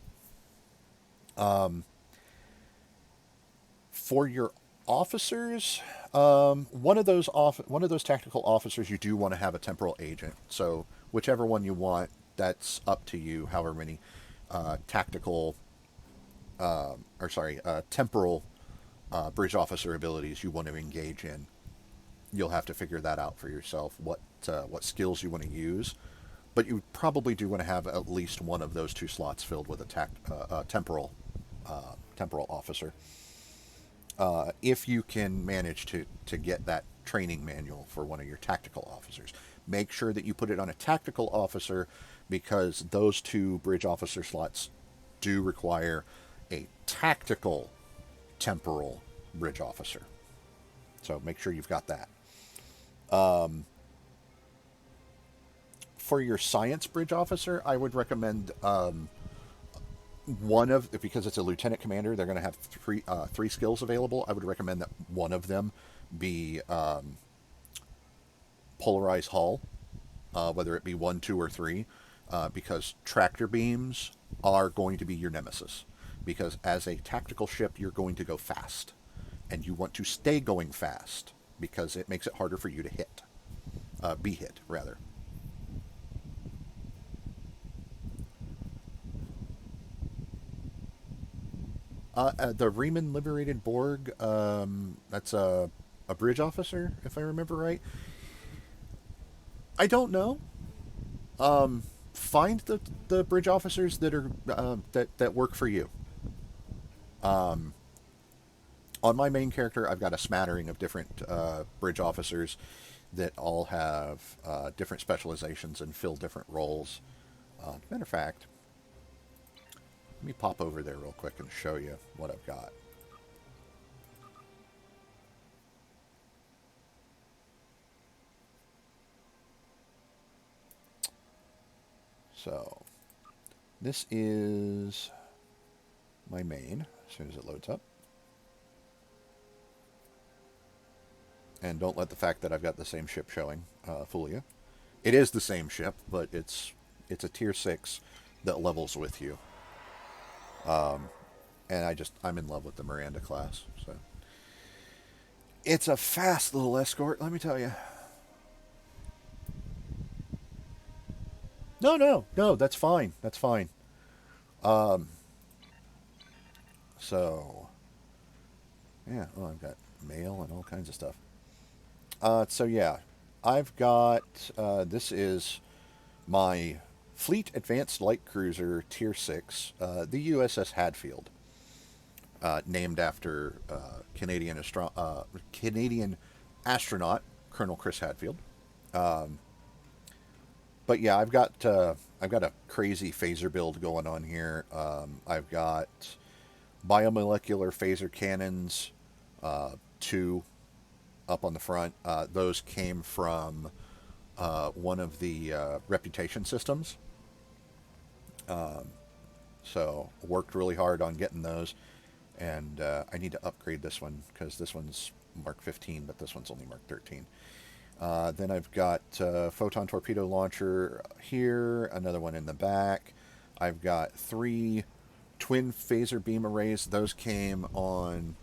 For your officers, one of those tactical officers, you do want to have a temporal agent. So whichever one you want, that's up to you. However many temporal bridge officer abilities you want to engage in, you'll have to figure that out for yourself. What skills you want to use, but you probably do want to have at least one of those 2 slots filled with a temporal officer. If you can manage to get that training manual for one of your tactical officers, make sure that you put it on a tactical officer, because those 2 bridge officer slots do require a tactical temporal bridge officer. So make sure you've got that. For your science bridge officer, I would recommend because it's a lieutenant commander, they're going to have 3 skills available. I would recommend that one of them be polarized hull, whether it be 1, 2, or 3, because tractor beams are going to be your nemesis. Because as a tactical ship, you're going to go fast, and you want to stay going fast because it makes it harder for you to be hit rather. The Riemann liberated Borg, that's a bridge officer, if I remember right. I don't know. Find the bridge officers that are that work for you. On my main character, I've got a smattering of different bridge officers that all have different specializations and fill different roles. Matter of fact, let me pop over there real quick and show you what I've got. So, this is my main, as soon as it loads up. And don't let the fact that I've got the same ship showing fool you. It is the same ship, but it's a tier 6 that levels with you. And I'm in love with the Miranda class. So it's a fast little escort, let me tell you. No, that's fine. That's fine. So yeah, I've got mail and all kinds of stuff. So yeah, I've got this is my Fleet Advanced Light Cruiser Tier 6, the USS Hadfield, named after Canadian astronaut Colonel Chris Hadfield. But yeah, I've got a crazy phaser build going on here. I've got biomolecular phaser cannons, 2 up on the front. Those came from one of the reputation systems. So worked really hard on getting those, and I need to upgrade this one because this one's Mark 15, but this one's only Mark 13. Then I've got photon torpedo launcher here, another one in the back. I've got 3 twin phaser beam arrays. Those came on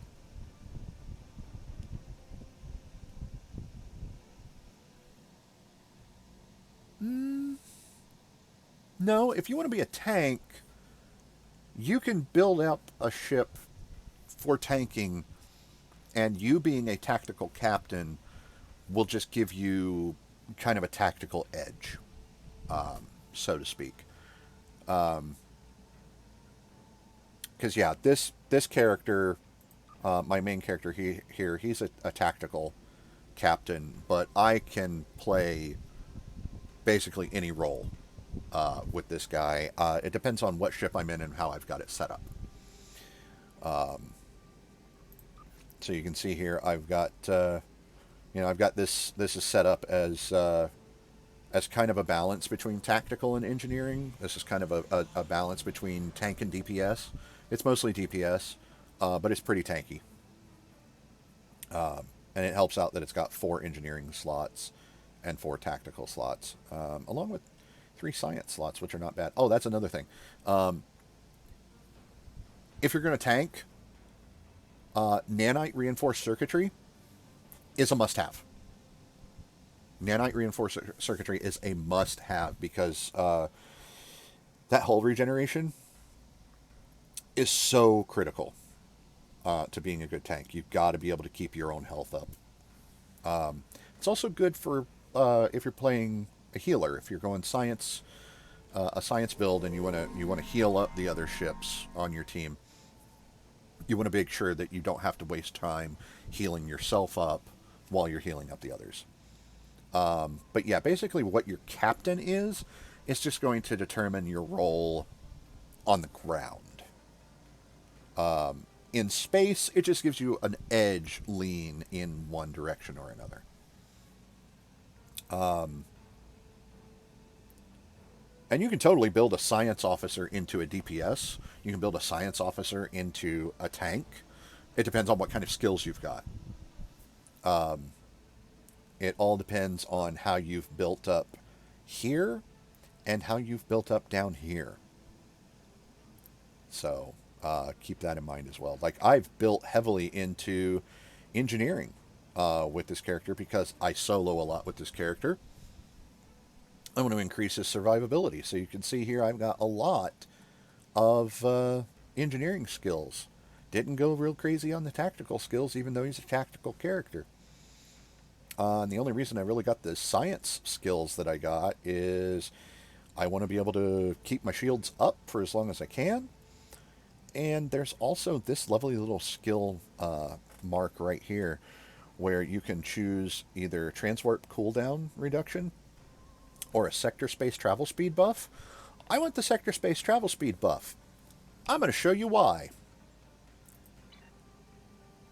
no, if you want to be a tank, you can build up a ship for tanking, and you being a tactical captain will just give you kind of a tactical edge, so to speak. Because yeah, this character, my main character here, he's a tactical captain, but I can play basically any role with this guy. It depends on what ship I'm in and how I've got it set up. So you can see here, I've got I've got this is set up as kind of a balance between tactical and engineering. This is kind of a balance between tank and DPS. It's mostly DPS, but it's pretty tanky. And it helps out that it's got 4 engineering slots and 4 tactical slots, along with 3 science slots, which are not bad. Oh, that's another thing. If you're going to tank, nanite reinforced circuitry is a must-have. Nanite reinforced circuitry is a must-have because that hull regeneration is so critical to being a good tank. You've got to be able to keep your own health up. It's also good for if you're playing a healer. If you're going science, a science build, and you want to heal up the other ships on your team, you want to make sure that you don't have to waste time healing yourself up while you're healing up the others. But yeah, basically what your captain is just going to determine your role on the ground. In space, it just gives you an edge lean in one direction or another. And you can totally build a science officer into a DPS. You can build a science officer into a tank. It depends on what kind of skills you've got. It all depends on how you've built up here and how you've built up down here. So keep that in mind as well. Like, I've built heavily into engineering with this character because I solo a lot with this character. I want to increase his survivability. So you can see here I've got a lot of engineering skills. Didn't go real crazy on the tactical skills, even though he's a tactical character. And the only reason I really got the science skills that I got is I want to be able to keep my shields up for as long as I can. And there's also this lovely little skill mark right here where you can choose either transwarp cooldown reduction or a sector space travel speed buff. I want the sector space travel speed buff. I'm going to show you why.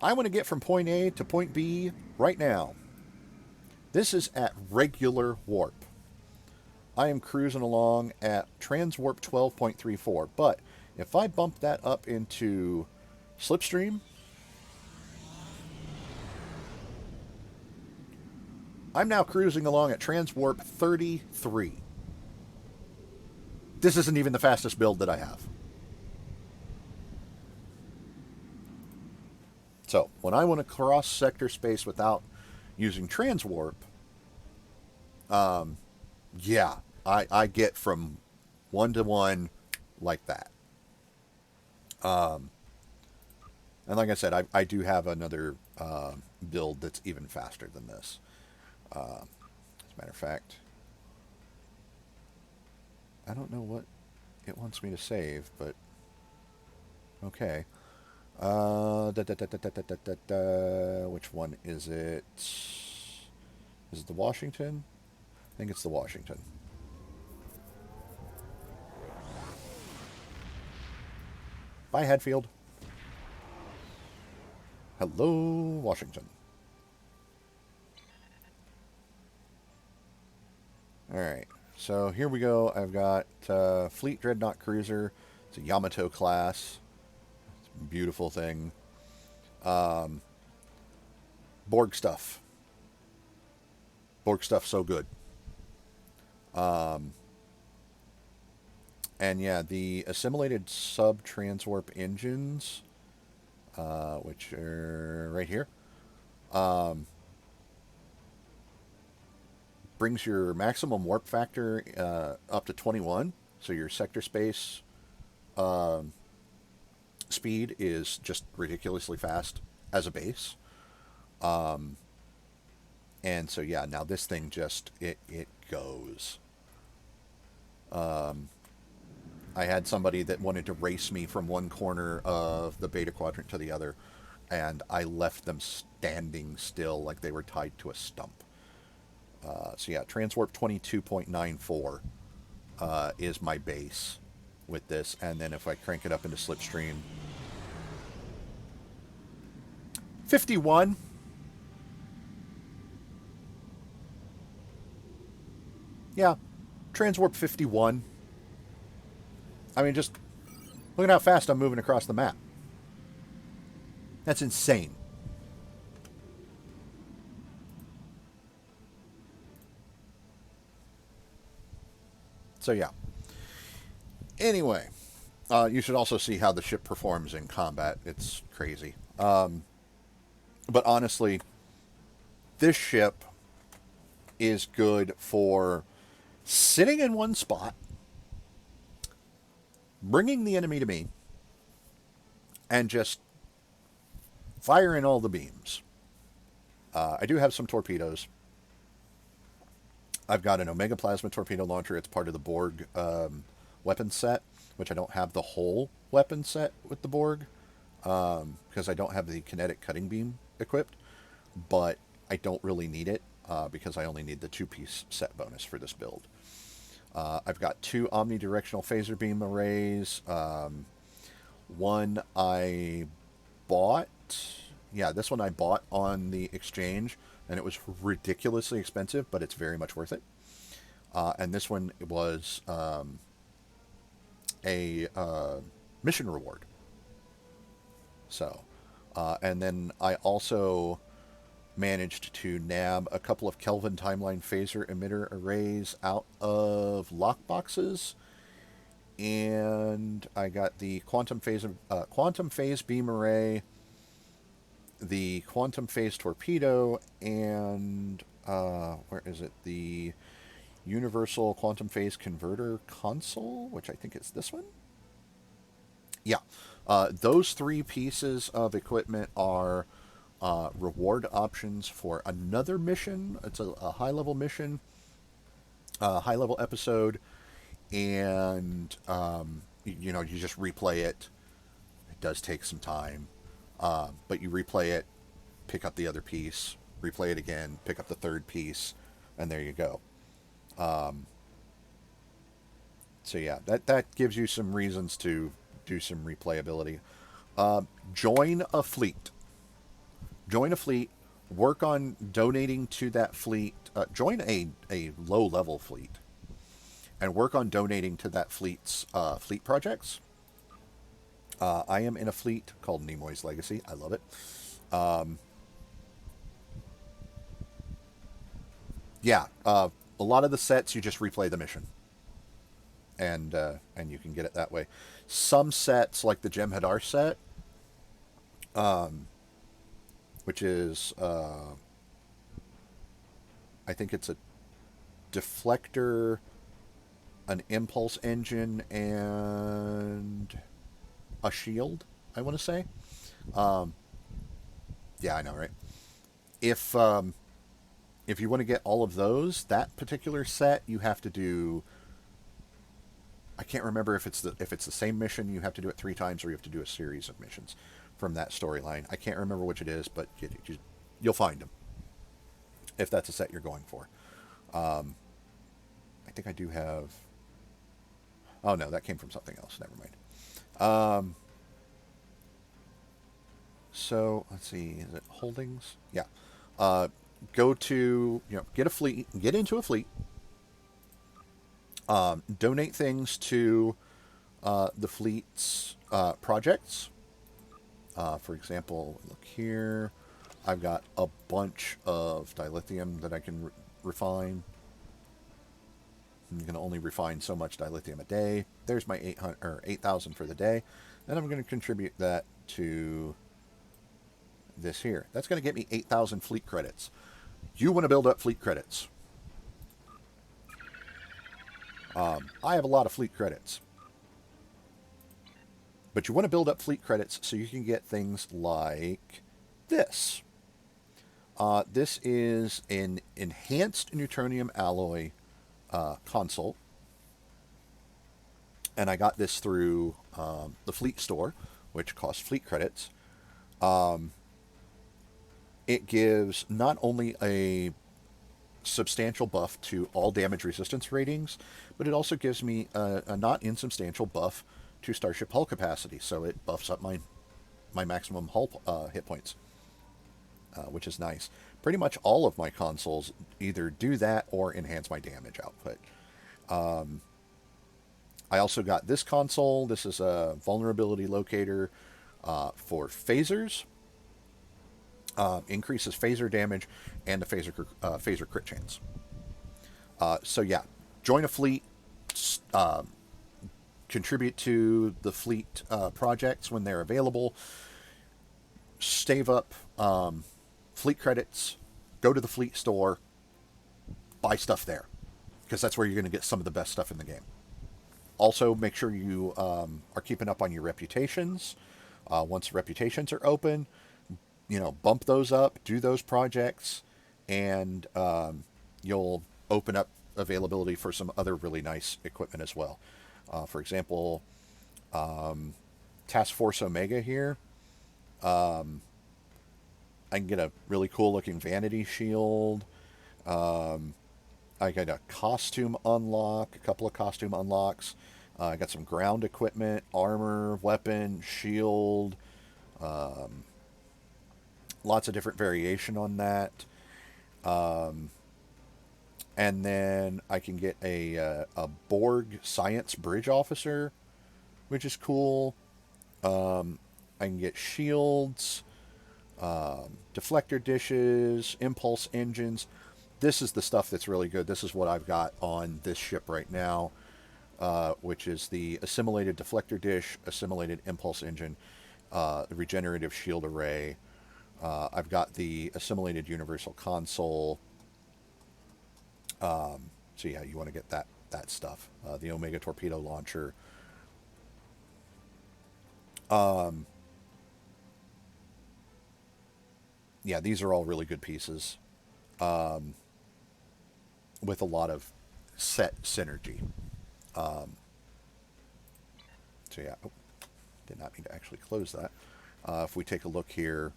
I want to get from point A to point B right now. This is at regular warp. I am cruising along at transwarp 12.34, but if I bump that up into slipstream, I'm now cruising along at transwarp 33. This isn't even the fastest build that I have. So, when I want to cross sector space without using transwarp, yeah, I get from 1 to 1 like that. And like I said, I do have another build that's even faster than this. As a matter of fact, I don't know what it wants me to save, but okay. Which one is it? Is it the Washington? I think it's the Washington. Bye, Hadfield. Hello, Washington. Alright, so here we go. I've got Fleet Dreadnought Cruiser. It's a Yamato class. It's a beautiful thing. Borg stuff. Borg stuff so good. And yeah, the assimilated sub-transwarp engines, which are right here, brings your maximum warp factor up to 21. So your sector space speed is just ridiculously fast as a base. And so yeah, now this thing just it goes. I had somebody that wanted to race me from one corner of the beta quadrant to the other, and I left them standing still like they were tied to a stump. So yeah, transwarp 22.94 is my base with this, and then if I crank it up into slipstream, 51. Yeah, transwarp 51. I mean, just look at how fast I'm moving across the map. That's insane. So yeah. Anyway, You should also see how the ship performs in combat. It's crazy. But honestly, this ship is good for sitting in one spot, bringing the enemy to me, and just firing all the beams. I do have some torpedoes. I've got an Omega Plasma torpedo launcher. It's part of the Borg weapon set, which I don't have the whole weapon set with the Borg, because I don't have the kinetic cutting beam equipped, but I don't really need it, because I only need the 2-piece set bonus for this build. I've got 2 omnidirectional phaser beam arrays. One I bought. Yeah, this one I bought on the exchange, and it was ridiculously expensive, but it's very much worth it. And this one was a mission reward. So, and then I also managed to nab a couple of Kelvin timeline phaser emitter arrays out of lockboxes, and I got the quantum phase beam array, the quantum phase torpedo, and where is it? The universal quantum phase converter console, which I think is this one. Yeah, those 3 pieces of equipment are reward options for another mission. It's a high-level mission, high-level episode, and you know, you just replay it. It does take some time, but you replay it, pick up the other piece, replay it again, pick up the 3rd piece, and there you go. So yeah, that gives you some reasons to do some replayability. Join a fleet. Join a fleet, work on donating to that fleet, join a low-level fleet, and work on donating to that fleet's fleet projects. I am in a fleet called Nimoy's Legacy. I love it. Yeah, a lot of the sets, you just replay the mission. And you can get it that way. Some sets, like the Jem'Hadar set, which is, I think it's a deflector, an impulse engine, and a shield, I want to say. Yeah, I know, right? If you want to get all of those, that particular set, you have to do, I can't remember if it's the same mission, you have to do it 3 times, or you have to do a series of missions from that storyline. I can't remember which it is, but you'll find them if that's a set you're going for. I think I do have... Oh, no, that came from something else. Never mind. So, let's see. Is it holdings? Yeah. Go to, get a fleet. Get into a fleet. Donate things to the fleet's projects. For example, look here. I've got a bunch of dilithium that I can refine. I'm going to only refine so much dilithium a day. There's my 8,000 for the day. And I'm going to contribute that to this here. That's going to get me 8,000 fleet credits. You want to build up fleet credits. I have a lot of fleet credits. But you want to build up fleet credits so you can get things like this. This is an enhanced neutronium alloy console. And I got this through the fleet store, which costs fleet credits. It gives not only a substantial buff to all damage resistance ratings, but it also gives me a not insubstantial buff to starship hull capacity, so it buffs up my maximum hull hit points, which is nice. Pretty much all of my consoles either do that or enhance my damage output. I also got this console. This is a vulnerability locator for phasers. Increases phaser damage and the phaser crit chance. So yeah, join a fleet, contribute to the fleet projects when they're available. Save up fleet credits, go to the fleet store, buy stuff there, because that's where you're going to get some of the best stuff in the game. Also, make sure you are keeping up on your reputations. Once reputations are open, bump those up, do those projects, and you'll open up availability for some other really nice equipment as well. For example, Task Force Omega here. I can get a really cool looking vanity shield. I got a costume unlock, a couple of costume unlocks. I got some ground equipment, armor, weapon, shield. Lots of different variation on that. And then I can get a Borg science bridge officer, which is cool. I can get shields, deflector dishes, impulse engines. This is the stuff that's really good. This is what I've got on this ship right now, which is the assimilated deflector dish, assimilated impulse engine, the regenerative shield array. I've got the assimilated universal console. So yeah, you want to get that stuff. The Omega torpedo launcher. Yeah, these are all really good pieces. With a lot of set synergy. So yeah, did not mean to actually close that. If we take a look here,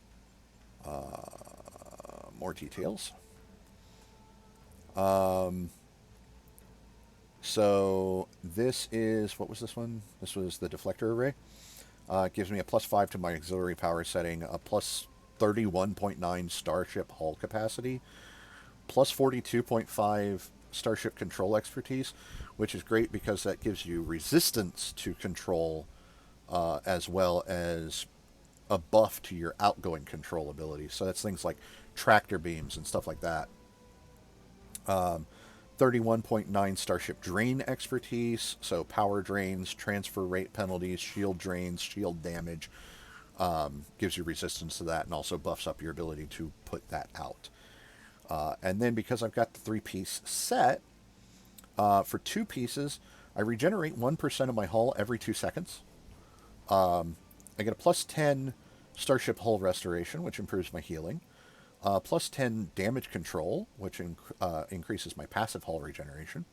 more details. So this is, what was this one? This was the deflector array. It gives me a +5 to my auxiliary power setting, a plus 31.9 starship hull capacity, plus 42.5 starship control expertise, which is great because that gives you resistance to control, as well as a buff to your outgoing control abilities. So that's things like tractor beams and stuff like that. 31.9 starship drain expertise, so power drains, transfer rate penalties, shield drains, shield damage. Gives you resistance to that and also buffs up your ability to put that out. And then because I've got the 3-piece set, for 2 pieces, I regenerate 1% of my hull every 2 seconds. I get a +10 starship hull restoration, which improves my healing. +10 damage control, which increases my passive hull regeneration.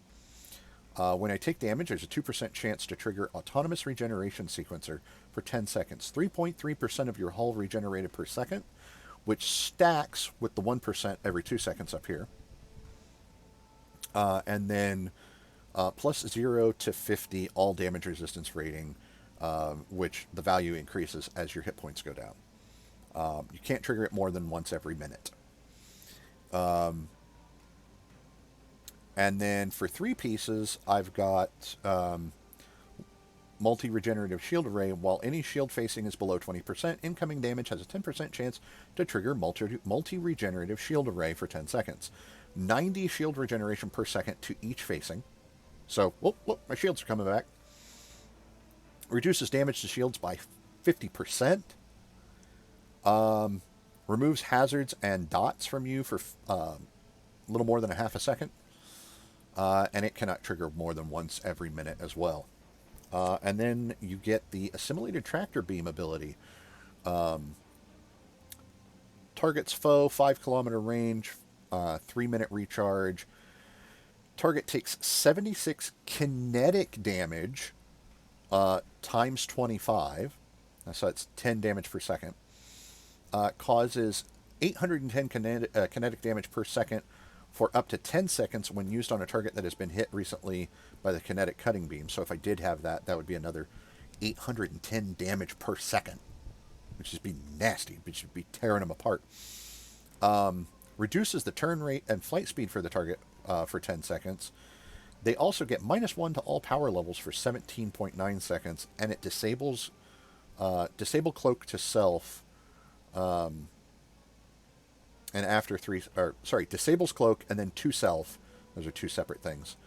When I take damage, there's a 2% chance to trigger autonomous regeneration sequencer for 10 seconds. 3.3% of your hull regenerated per second, which stacks with the 1% every 2 seconds up here. And then +0 to 50 all damage resistance rating, which the value increases as your hit points go down. You can't trigger it more than once every minute. And then for 3 pieces, I've got multi-regenerative shield array. While any shield facing is below 20%, incoming damage has a 10% chance to trigger multi-regenerative shield array for 10 seconds. 90 shield regeneration per second to each facing. So, whoop, my shields are coming back. Reduces damage to shields by 50%. Removes hazards and dots from you for a little more than a half a second. And it cannot trigger more than once every minute as well. And then you get the assimilated tractor beam ability. Targets foe, 5-kilometer range, 3-minute recharge. Target takes 76 kinetic damage times 25. So it's 10 damage per second. Causes 810 kinetic damage per second for up to 10 seconds when used on a target that has been hit recently by the kinetic cutting beam. So if I did have that, that would be another 810 damage per second, which would be nasty, which would be tearing them apart. Reduces the turn rate and flight speed for the target for 10 seconds. They also get -1 to all power levels for 17.9 seconds, and it disables disable cloak to self. And after disables cloak and then to self. Those are 2 separate things.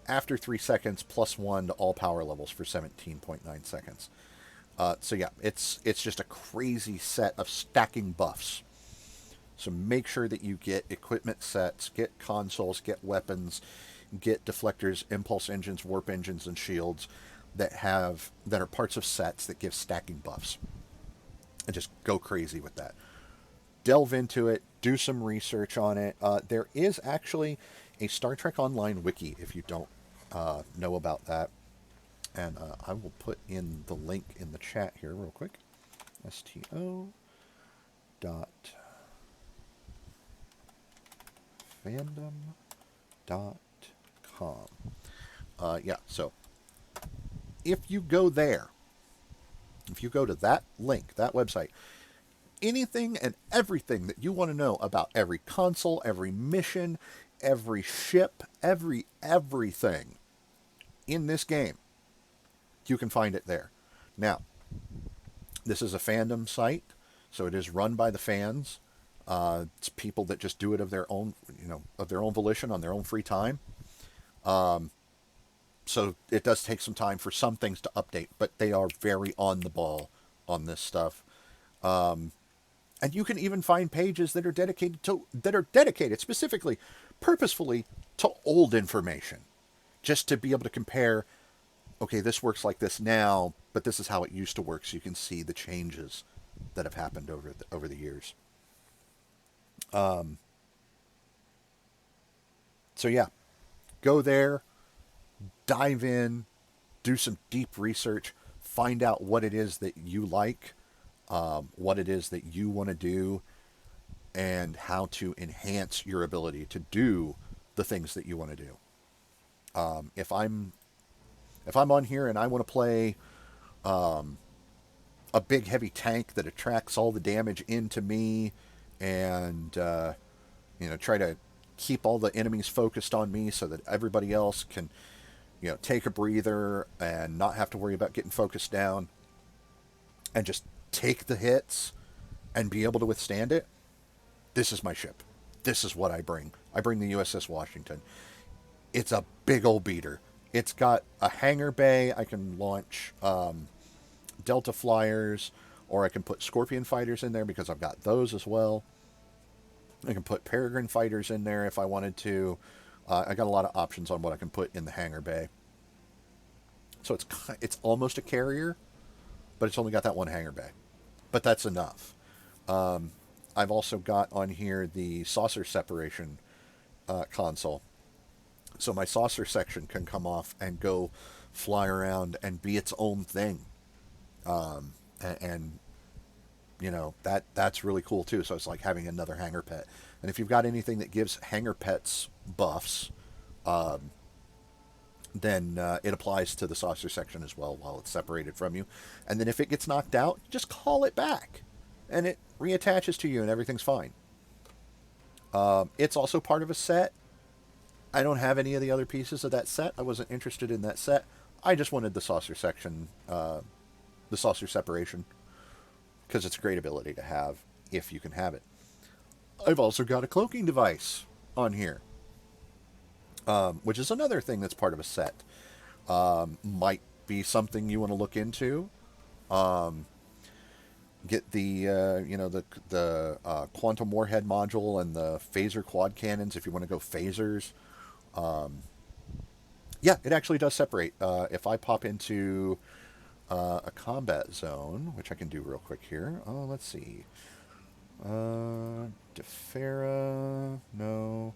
after 3 seconds, +1 to all power levels for 17.9 seconds. So yeah, it's just a crazy set of stacking buffs. So make sure that you get equipment sets, get consoles, get weapons, get deflectors, impulse engines, warp engines, and shields that are parts of sets that give stacking buffs. And just go crazy with that. Delve into it, do some research on it. There is actually a Star Trek Online wiki if you don't know about that. And I will put in the link in the chat here real quick. sto.fandom.com. Yeah, so if you go there, if you go to that link, that website, anything and everything that you want to know about every console, every mission, every ship, everything in this game, you can find it there. Now, this is a fandom site, so it is run by the fans. It's people that just do it of their own, of their own volition on their own free time. So it does take some time for some things to update, but they are very on the ball on this stuff. And you can even find pages that are dedicated specifically, purposefully to old information, just to be able to compare. Okay, this works like this now, but this is how it used to work, so you can see the changes that have happened over the years. So yeah, go there, dive in, do some deep research, find out what it is that you like, what it is that you want to do, and how to enhance your ability to do the things that you want to do. If I'm on here and I want to play a big heavy tank that attracts all the damage into me and try to keep all the enemies focused on me so that everybody else can take a breather and not have to worry about getting focused down and just take the hits and be able to withstand it, this is my ship. This is what I bring. I bring the USS Washington. It's a big old beater. It's got a hangar bay. I can launch Delta flyers, or I can put Scorpion fighters in there because I've got those as well. I can put Peregrine fighters in there if I wanted to. I got a lot of options on what I can put in the hangar bay. So it's almost a carrier, but it's only got that one hangar bay. But that's enough. I've also got on here the saucer separation console. So my saucer section can come off and go fly around and be its own thing. That's really cool too. So it's like having another hangar pet. And if you've got anything that gives hangar pets buffs, then it applies to the saucer section as well while it's separated from you. And then if it gets knocked out, just call it back. And it reattaches to you and everything's fine. It's also part of a set. I don't have any of the other pieces of that set. I wasn't interested in that set. I just wanted the saucer section, the saucer separation, because it's a great ability to have if you can have it. I've also got a cloaking device on here, which is another thing that's part of a set. Might be something you want to look into. Get the quantum warhead module and the phaser quad cannons if you want to go phasers. Yeah, it actually does separate. If I pop into a combat zone, which I can do real quick here. Oh, let's see. Defera, no.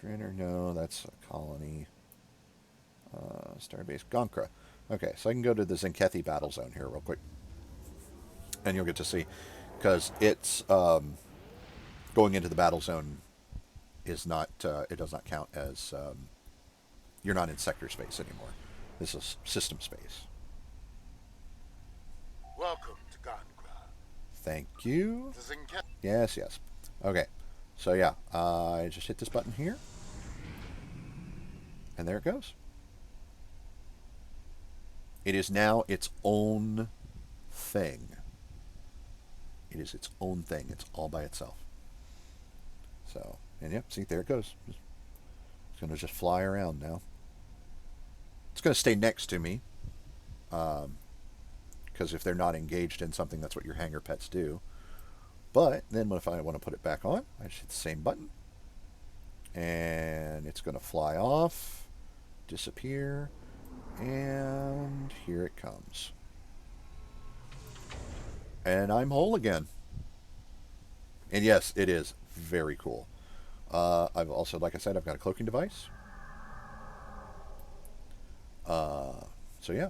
Draenor, no. That's a colony. Starbase Gonkra. Okay, so I can go to the Zenkethi battle zone here real quick. And you'll get to see, because it's going into the battle zone is not, it does not count as, you're not in sector space anymore. This is system space. Welcome to Gonkra. Thank you. Yes. Okay, so yeah, I just hit this button here, and there it goes. It is now its own thing. It is its own thing. It's all by itself. So, and yep, see, there it goes. It's going to just fly around now. It's going to stay next to me. Because if they're not engaged in something, that's what your hangar pets do. But then if I want to put it back on, I just hit the same button. And it's going to fly off, disappear, and here it comes. And I'm whole again. And yes, it is very cool. I've also, like I said, I've got a cloaking device. So yeah.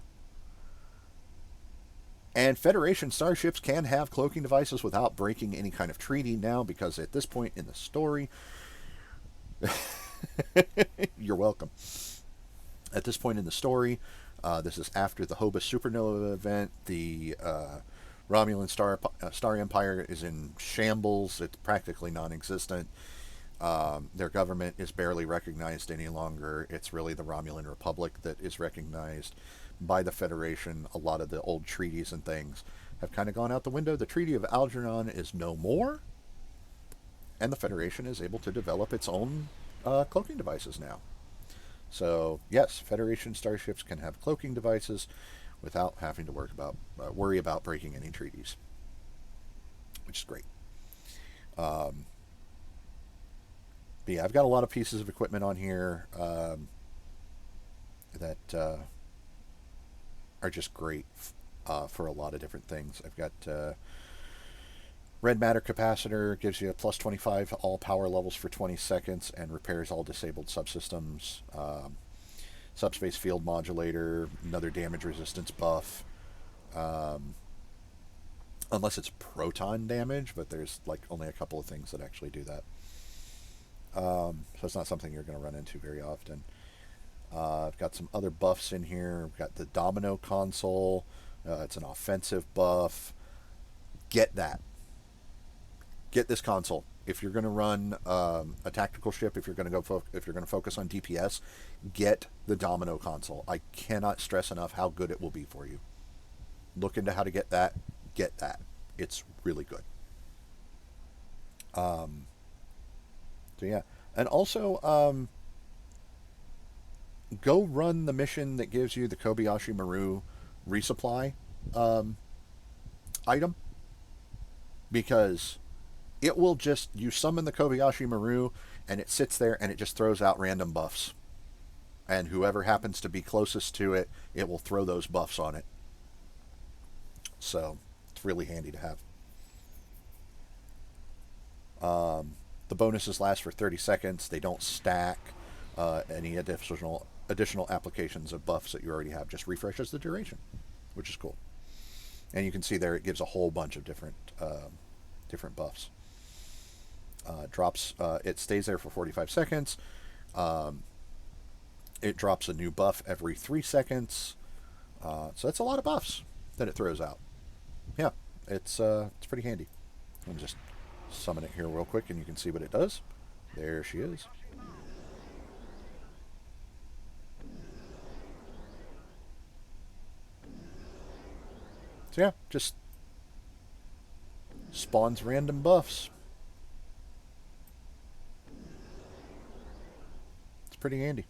And Federation starships can have cloaking devices without breaking any kind of treaty now, because at this point in the story, you're welcome. At this point in the story, this is after the Hobus supernova event. The Romulan Star Empire is in shambles. It's practically non-existent. Their government is barely recognized any longer. It's really the Romulan Republic that is recognized by the Federation. A lot of the old treaties and things have kind of gone out the window. The Treaty of Algernon is no more, and the Federation is able to develop its own cloaking devices now. So yes, Federation starships can have cloaking devices without having to worry about breaking any treaties, which is great. But yeah, I've got a lot of pieces of equipment on here that are just great for a lot of different things. I've got red matter capacitor, gives you a plus 25 all power levels for 20 seconds and repairs all disabled subsystems. Subspace field modulator, another damage resistance buff. Unless it's proton damage, but there's like only a couple of things that actually do that. So it's not something you're going to run into very often. I've got some other buffs in here. I've got the Domino console. It's an offensive buff. Get that. Get this console. If you're going to run a tactical ship, if you're going to focus on DPS, get the Domino console. I cannot stress enough how good it will be for you. Look into how to get that. Get that. It's really good. So yeah, and also go run the mission that gives you the Kobayashi Maru resupply item, because it will just, you summon the Kobayashi Maru and it sits there and it just throws out random buffs, and whoever happens to be closest to it, it will throw those buffs on it. So it's really handy to have. The bonuses last for 30 seconds. They don't stack any additional applications of buffs that you already have. Just refreshes the duration, which is cool. And you can see there it gives a whole bunch of different buffs. It stays there for 45 seconds. It drops a new buff every 3 seconds. So that's a lot of buffs that it throws out. Yeah, it's pretty handy. Let me just summon it here real quick and you can see what it does. There she is. So yeah, just spawns random buffs. It's pretty handy.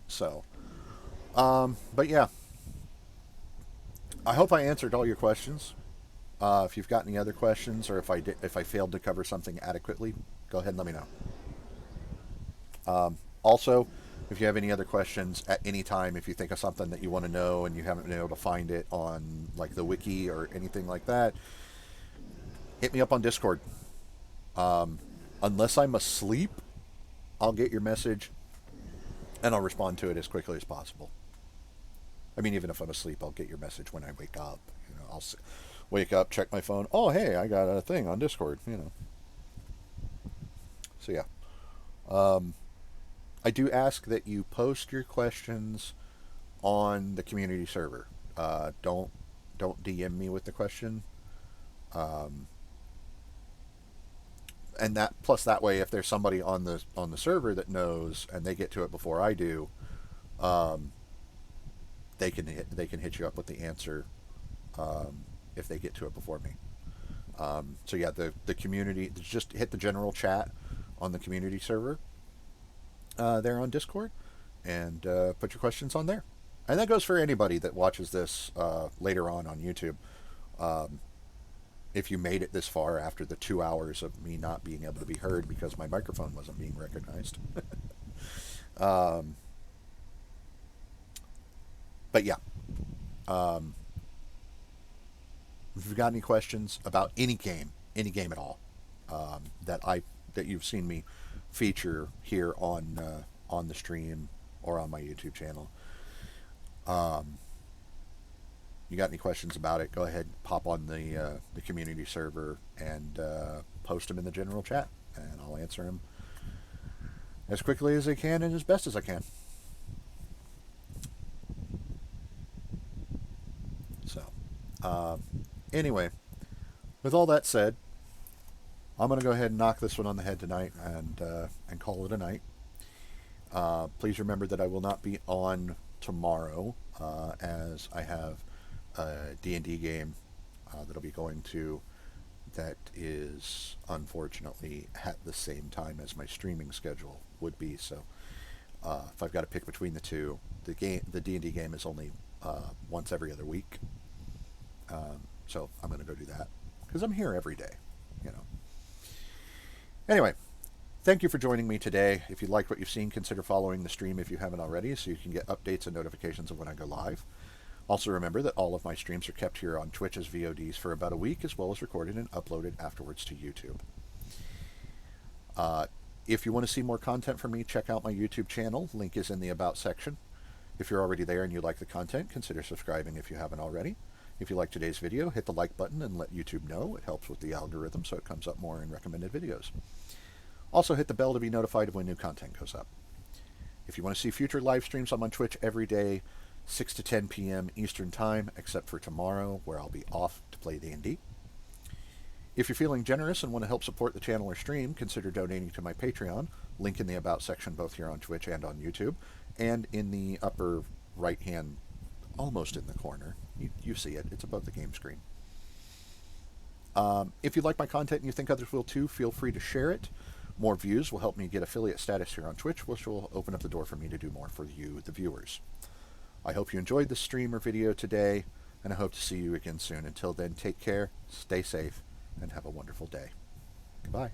So, but yeah, I hope I answered all your questions. If you've got any other questions, or if I failed to cover something adequately, go ahead and let me know. Also, if you have any other questions at any time, if you think of something that you want to know and you haven't been able to find it on like the wiki or anything like that, hit me up on Discord. Unless I'm asleep, I'll get your message and I'll respond to it as quickly as possible. I mean, even if I'm asleep, I'll get your message when I wake up. You know, I'll wake up, check my phone. Oh, hey, I got a thing on Discord, you know. So yeah. I do ask that you post your questions on the community server. Don't DM me with the question. And that way, if there's somebody on the server that knows and they get to it before I do, they can hit you up with the answer if they get to it before me. So yeah, the community, just hit the general chat on the community server there on Discord, and put your questions on there. And that goes for anybody that watches this later on YouTube. If you made it this far after the 2 hours of me not being able to be heard because my microphone wasn't being recognized. But yeah. If you've got any questions about any game at all, that you've seen me feature here on the stream or on my YouTube channel, you got any questions about it, go ahead and pop on the community server and post them in the general chat, and I'll answer them as quickly as I can and as best as I can. So, anyway, with all that said, I'm going to go ahead and knock this one on the head tonight and call it a night. Please remember that I will not be on tomorrow, as I have a D&D game that I'll be going to that is unfortunately at the same time as my streaming schedule would be. So if I've got to pick between the two, the D&D game is only once every other week. So I'm going to go do that because I'm here every day, you know. Anyway, thank you for joining me today. If you like what you've seen, consider following the stream if you haven't already, so you can get updates and notifications of when I go live. Also remember that all of my streams are kept here on Twitch as VODs for about a week, as well as recorded and uploaded afterwards to YouTube. If you want to see more content from me, check out my YouTube channel. Link is in the About section. If you're already there and you like the content, consider subscribing if you haven't already. If you like today's video, hit the like button and let YouTube know. It helps with the algorithm so it comes up more in recommended videos. Also hit the bell to be notified of when new content goes up. If you want to see future live streams, I'm on Twitch every day, 6 to 10 p.m. Eastern Time, except for tomorrow, where I'll be off to play D&D. If you're feeling generous and want to help support the channel or stream, consider donating to my Patreon. Link in the About section, both here on Twitch and on YouTube, and in the upper right-hand, almost in the corner. You see it. It's above the game screen. If you like my content and you think others will too, feel free to share it. More views will help me get affiliate status here on Twitch, which will open up the door for me to do more for you, the viewers. I hope you enjoyed this stream or video today, and I hope to see you again soon. Until then, take care, stay safe, and have a wonderful day. Goodbye.